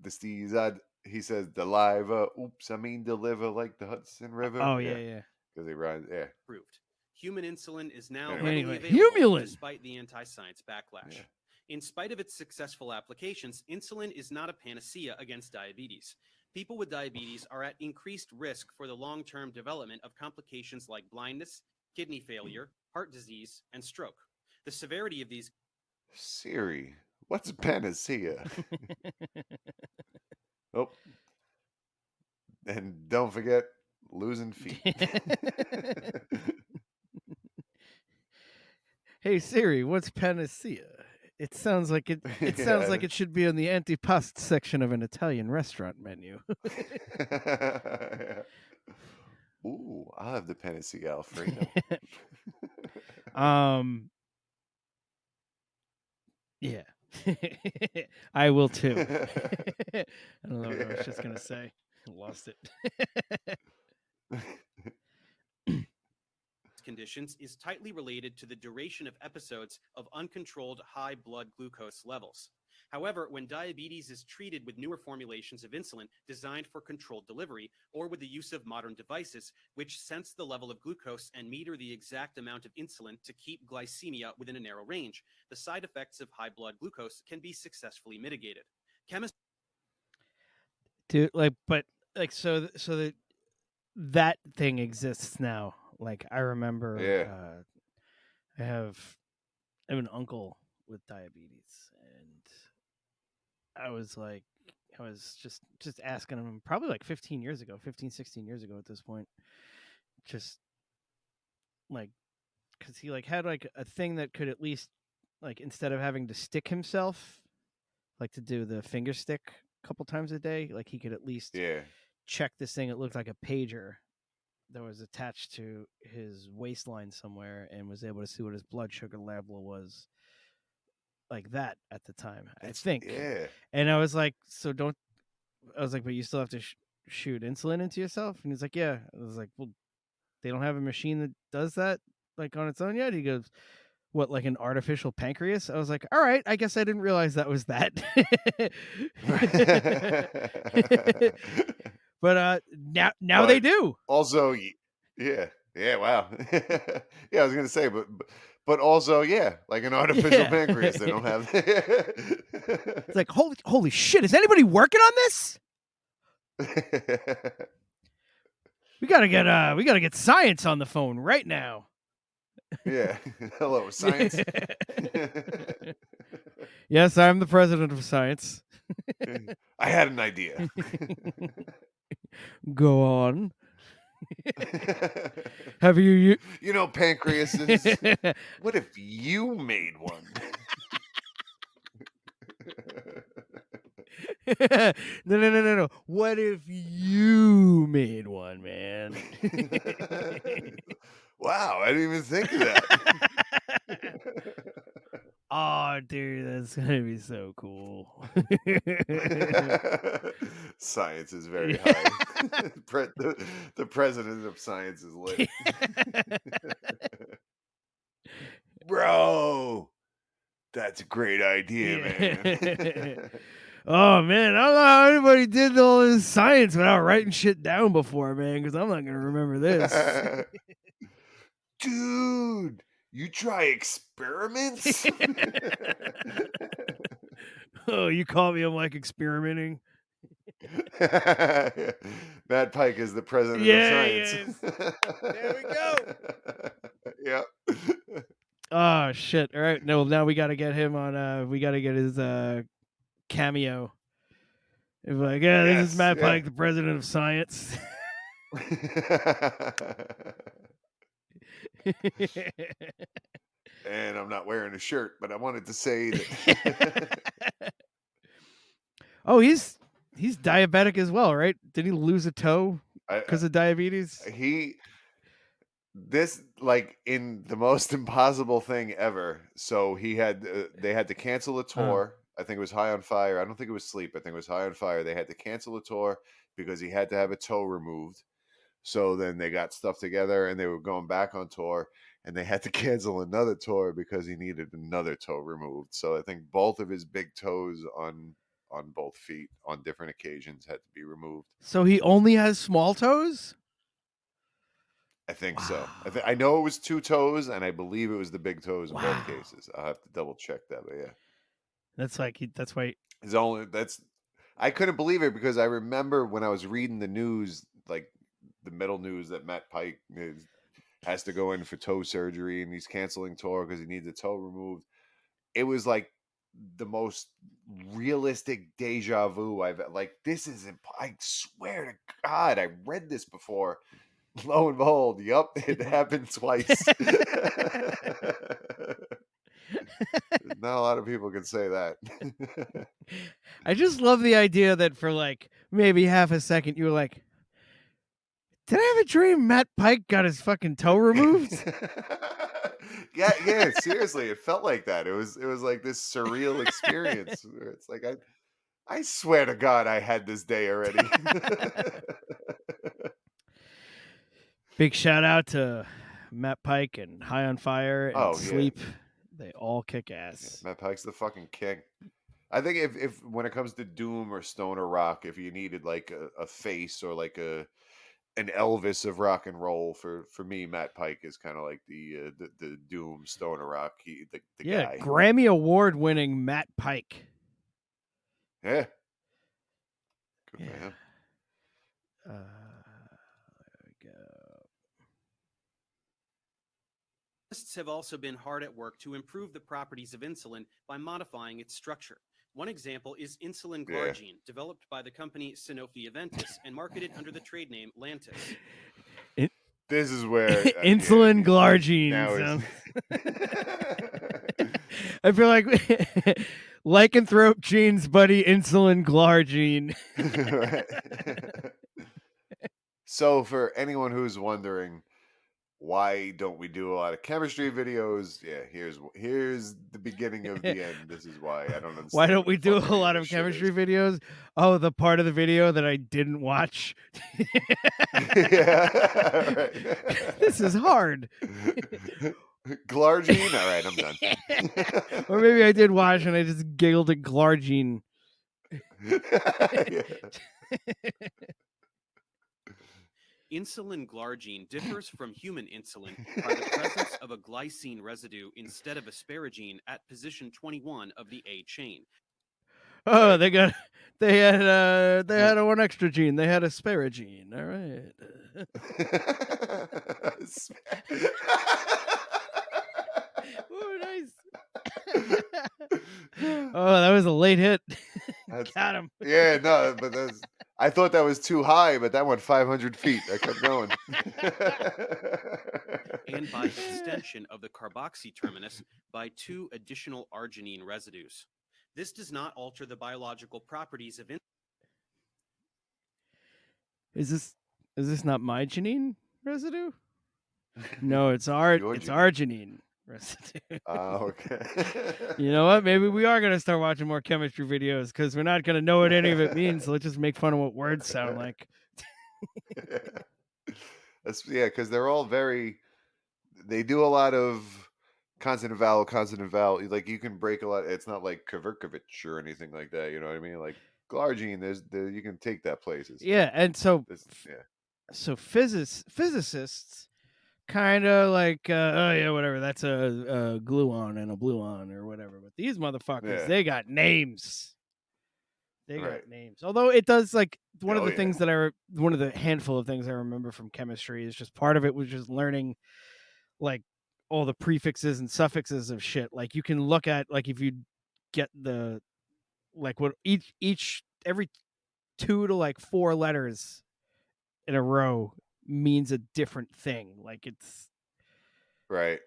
S9: The Steez. He says deliver. Oops, I mean deliver like the Hudson River.
S8: Oh yeah.
S9: Because they rhyme. Yeah.
S11: Approved. Human insulin is now
S8: Anyway,
S11: readily available despite the anti-science backlash. Yeah. In spite of its successful applications, insulin is not a panacea against diabetes. People with diabetes are at increased risk for the long-term development of complications like blindness, kidney failure, heart disease, and stroke. The severity of these.
S9: Siri, what's a panacea? Oh. And don't forget losing feet.
S8: Hey Siri, what's panacea? It sounds like it sounds like it should be on the antipasto section of an Italian restaurant menu.
S9: Ooh, I'll have the panacea Alfredo.
S8: Yeah. I will too. I don't know what I was just gonna say. I lost it.
S11: Conditions is tightly related to the duration of episodes of uncontrolled high blood glucose levels. However, when diabetes is treated with newer formulations of insulin designed for controlled delivery, or with the use of modern devices which sense the level of glucose and meter the exact amount of insulin to keep glycemia within a narrow range, the side effects of high blood glucose can be successfully mitigated.
S8: Dude, like, but like that thing exists now. Like I remember,
S9: Yeah.
S8: I have an uncle with diabetes, and I was like, I was just asking him probably like 15 years ago, 15, 16 years ago at this point, just like because he like had like a thing that could at least like instead of having to stick himself, like to do the finger stick a couple times a day, like he could at least
S9: Yeah.
S8: check this thing. It looked like a pager that was attached to his waistline somewhere, and was able to see what his blood sugar level was, like that at the time, I think.
S9: Yeah.
S8: And I was like, so don't. I was like, but you still have to shoot insulin into yourself. And he's like, yeah. I was like, well, they don't have a machine that does that like on its own yet. He goes, what, like an artificial pancreas? I was like, all right, I guess I didn't realize that was that. But now they
S9: But
S8: do.
S9: also, yeah, yeah, wow, yeah. I was gonna say, but also, yeah, like an artificial
S8: Yeah.
S9: pancreas. They don't have.
S8: It's like, holy shit, is anybody working on this? We gotta get science on the phone right now.
S9: Yeah. Hello, science.
S8: Yes, I'm the president of science.
S9: I had an idea.
S8: Go on. Have you
S9: You know, pancreases. What if you made one?
S8: No. What if you made one, man?
S9: Wow, I didn't even think of that.
S8: Oh, dude, that's gonna be so cool.
S9: Science is very high. The president of science is lit. Bro, that's a great idea, man.
S8: Oh man, I don't know how anybody did all this science without writing shit down before, man, because I'm not gonna remember this.
S9: Dude, you try experiments?
S8: Oh, you call me? I'm like experimenting.
S9: Matt Pike is the president of science.
S8: There we go.
S9: Yep.
S8: Oh shit! All right, no, now we got to get him on. We got to get his cameo. It's like, yeah, this is
S9: Yes,
S8: Matt
S9: yeah.
S8: Pike, the president of science.
S9: And I'm not wearing a shirt, but I wanted to say that.
S8: Oh, he's diabetic as well, right? Did he lose a toe
S9: I-
S8: because of diabetes?
S9: This like in the most impossible thing ever. So they had to cancel a tour. I think it was High on Fire. I don't think it was Sleep. I think it was High on Fire. They had to cancel a tour because he had to have a toe removed. So then they got stuff together and they were going back on tour, and they had to cancel another tour because he needed another toe removed. So I think both of his big toes on both feet on different occasions had to be removed.
S8: So he only has small toes?
S9: I think so. I know it was two toes, and I believe it was the big toes in both cases. I'll have to double check that, but yeah.
S8: That's why
S9: His only I couldn't believe it because I remember when I was reading the news, like the middle news that Matt Pike has to go in for toe surgery and he's canceling tour because he needs a toe removed. It was like the most realistic deja vu I've like. This is I swear to God, I read this before. Lo and behold, yup, it happened twice. Not a lot of people can say that.
S8: I just love the idea that for like maybe half a second you were like, did I have a dream Matt Pike got his fucking toe removed?
S9: yeah, seriously, it felt like that. It was like this surreal experience where it's like I swear to God I had this day already.
S8: Big shout out to Matt Pike and High on Fire and
S9: Oh, yeah.
S8: Sleep. They all kick ass.
S9: Matt Pike's the fucking king. I think if when it comes to doom or stoner rock, if you needed like a face or like an Elvis of rock and roll, for me, Matt Pike is kind of like the doom stoner rock. The guy.
S8: Grammy Award winning Matt Pike.
S9: Yeah. Good for him.
S8: There we go.
S11: Scientists have also been hard at work to improve the properties of insulin by modifying its structure. One example is insulin glargine, developed by the company Sanofi Aventis and marketed under the trade name Lantus.
S9: This is where
S8: insulin glargine
S9: now
S8: sounds. I feel like lycanthrope genes, buddy. Insulin glargine.
S9: So, for anyone who's wondering, why don't we do a lot of chemistry videos? Yeah, here's the beginning of the end. This is why I don't understand.
S8: Why don't
S9: what
S8: we
S9: the
S8: do
S9: fuck
S8: a
S9: any
S8: lot
S9: this
S8: of
S9: shit
S8: chemistry
S9: is.
S8: videos? Oh, the part of the video that I didn't watch.
S9: Yeah, right.
S8: This is hard.
S9: Glargine? All right, I'm done.
S8: Or maybe I did watch and I just giggled at glargine.
S11: Insulin glargine differs from human insulin by the presence of a glycine residue instead of asparagine at position 21 of the A chain.
S8: Oh, they had a one extra gene. They had asparagine. All right. Oh, nice. Oh, that was a late hit. Got him.
S9: Yeah, no, but I thought that was too high, but that went 500 feet. I kept going.
S11: And by extension of the carboxy terminus by 2 additional arginine residues. This does not alter the biological properties of insulin.
S8: Is this not my Janine residue? No, it's arginine residue.
S9: Oh, okay.
S8: You know what? Maybe we are gonna start watching more chemistry videos because we're not gonna know what any of it means. So let's just make fun of what words sound like.
S9: Yeah, because they're all they do a lot of consonant vowel. Like you can break a lot. It's not like Kverkovich or anything like that. You know what I mean? Like glargine, you can take that places.
S8: Yeah, and so so physicists kind of like oh yeah, whatever. That's a gluon and a gluon or whatever. But these motherfuckers, they got names. They got names. Although it does like one of the things that one of the handful of things I remember from chemistry is just part of it was just learning like all the prefixes and suffixes of shit. Like you can look at like if you get the like what every 2 to like 4 letters in a row means a different thing. Like it's
S9: right.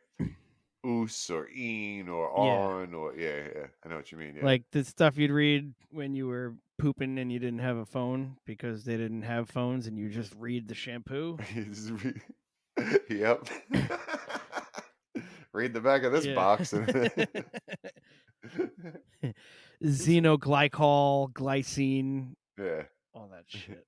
S9: Oos or een or on or yeah. I know what you mean. Yeah.
S8: Like the stuff you'd read when you were pooping and you didn't have a phone because they didn't have phones and you just read the shampoo.
S9: Yep. Read the back of this box.
S8: Xenoglycol, glycine.
S9: Yeah.
S8: All that shit.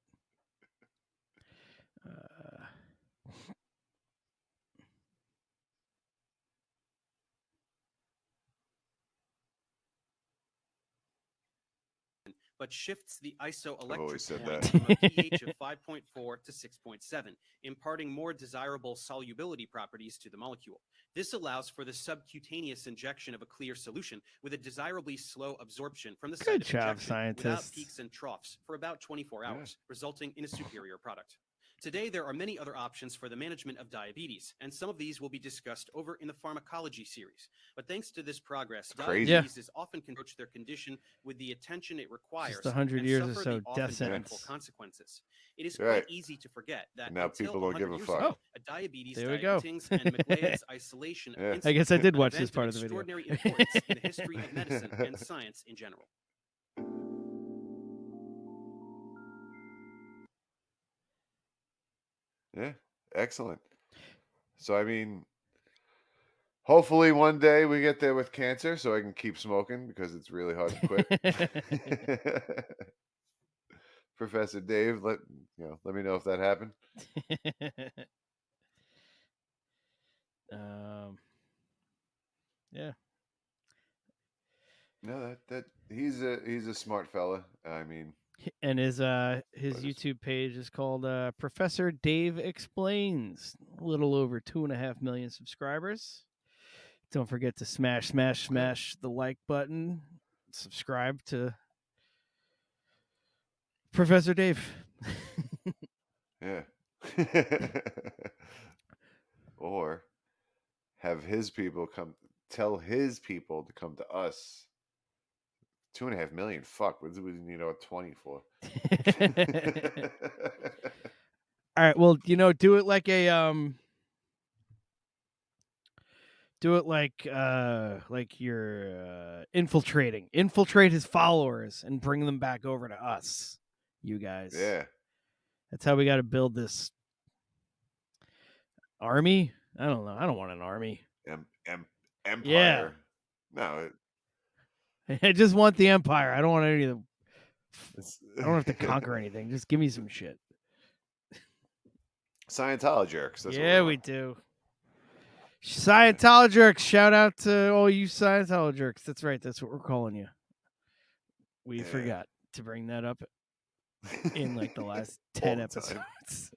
S11: But shifts the isoelectric
S9: always said
S11: point
S9: that.
S11: from a pH of 5.4 to 6.7, imparting more desirable solubility properties to the molecule. This allows for the subcutaneous injection of a clear solution with a desirably slow absorption from the site of injection without peaks and troughs for about 24 hours, resulting in a superior product. Today, there are many other options for the management of diabetes, and some of these will be discussed over in the pharmacology series. But thanks to this progress, diabetes is often approach their condition with the attention it requires
S8: just 100
S11: and
S8: years
S11: suffer
S8: or so,
S11: the often
S8: death sentence.
S11: painful consequences. It is quite easy to forget that
S9: now
S11: until
S9: people don't give a
S11: 100 years
S9: fuck.
S11: ago, a diabetes,
S8: There we go.
S11: diabetings, and McLeod's isolation of insulin
S8: I guess I did
S11: an
S8: watch
S11: event
S8: this part of
S11: of
S8: the video.
S11: extraordinary importance in the history of medicine and science in general.
S9: Yeah, excellent. So, I mean, hopefully one day we get there with cancer so I can keep smoking because it's really hard to quit. Professor Dave, let me know if that happened.
S8: Yeah.
S9: No, that he's a smart fella. I mean,
S8: and his YouTube page is called Professor Dave Explains. A little over 2.5 million subscribers. Don't forget to smash the like button. Subscribe to Professor Dave.
S9: Yeah. Or have his people tell his people to come to us. 2.5 million. Fuck. What do we need 20 for?
S8: All right. Well, do it like you're infiltrating. Infiltrate his followers and bring them back over to us. You guys.
S9: Yeah.
S8: That's how we got to build this army. I don't know. I don't want an army.
S9: Empire. No.
S8: I just want the empire. I don't want any of the. I don't have to conquer anything. Just give me some shit.
S9: Scientology.
S8: Yeah, we do. Scientology. Shout out to all you Scientology. That's right. That's what we're calling you. We forgot to bring that up in like the last 10 episodes.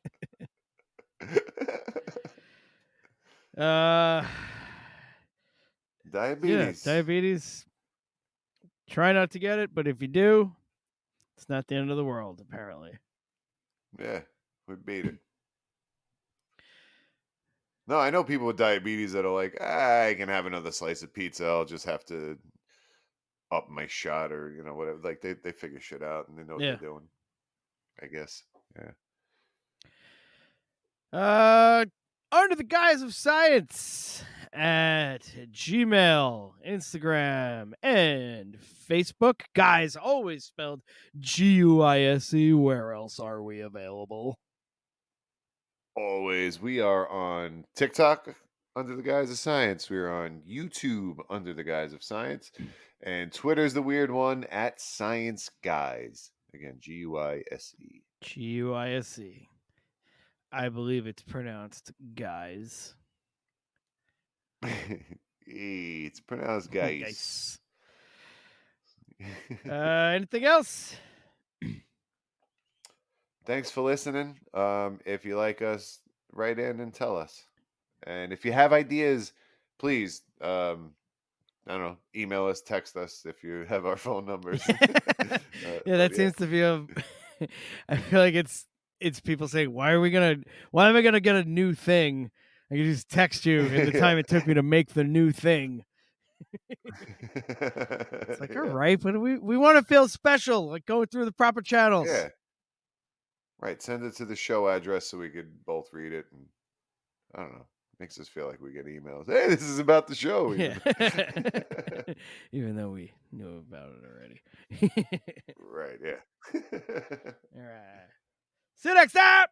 S9: Diabetes.
S8: Yeah, diabetes. Try not to get it, but if you do, it's not the end of the world, apparently.
S9: Yeah, we beat it. No, I know people with diabetes that are like, I can have another slice of pizza. I'll just have to up my shot or, whatever. Like they figure shit out and they know what they're doing, I guess.
S8: Yeah. Under the Guise of Science at Gmail, Instagram, and Facebook. Guys, always spelled Guise. Where else are we available?
S9: Always. We are on TikTok under the Guise of Science. We're on YouTube under the Guise of Science. And Twitter's the weird one at Science Guys. Again, Guise.
S8: Guise. I believe it's pronounced guys.
S9: It's pronounced guys.
S8: Anything else?
S9: Thanks for listening. If you like us, write in and tell us. And if you have ideas, please, I don't know, email us, text us if you have our phone numbers.
S8: That seems to be I feel like it's people saying, why am I gonna get a new thing? I can just text you in the time it took me to make the new thing. It's like, all right, but we want to feel special, like going through the proper channels.
S9: Yeah. Right. Send it to the show address so we could both read it. And I don't know. Makes us feel like we get emails. Hey, this is about the show.
S8: Yeah. Even though we knew about it already.
S9: Right. Yeah.
S8: All right. See you next time.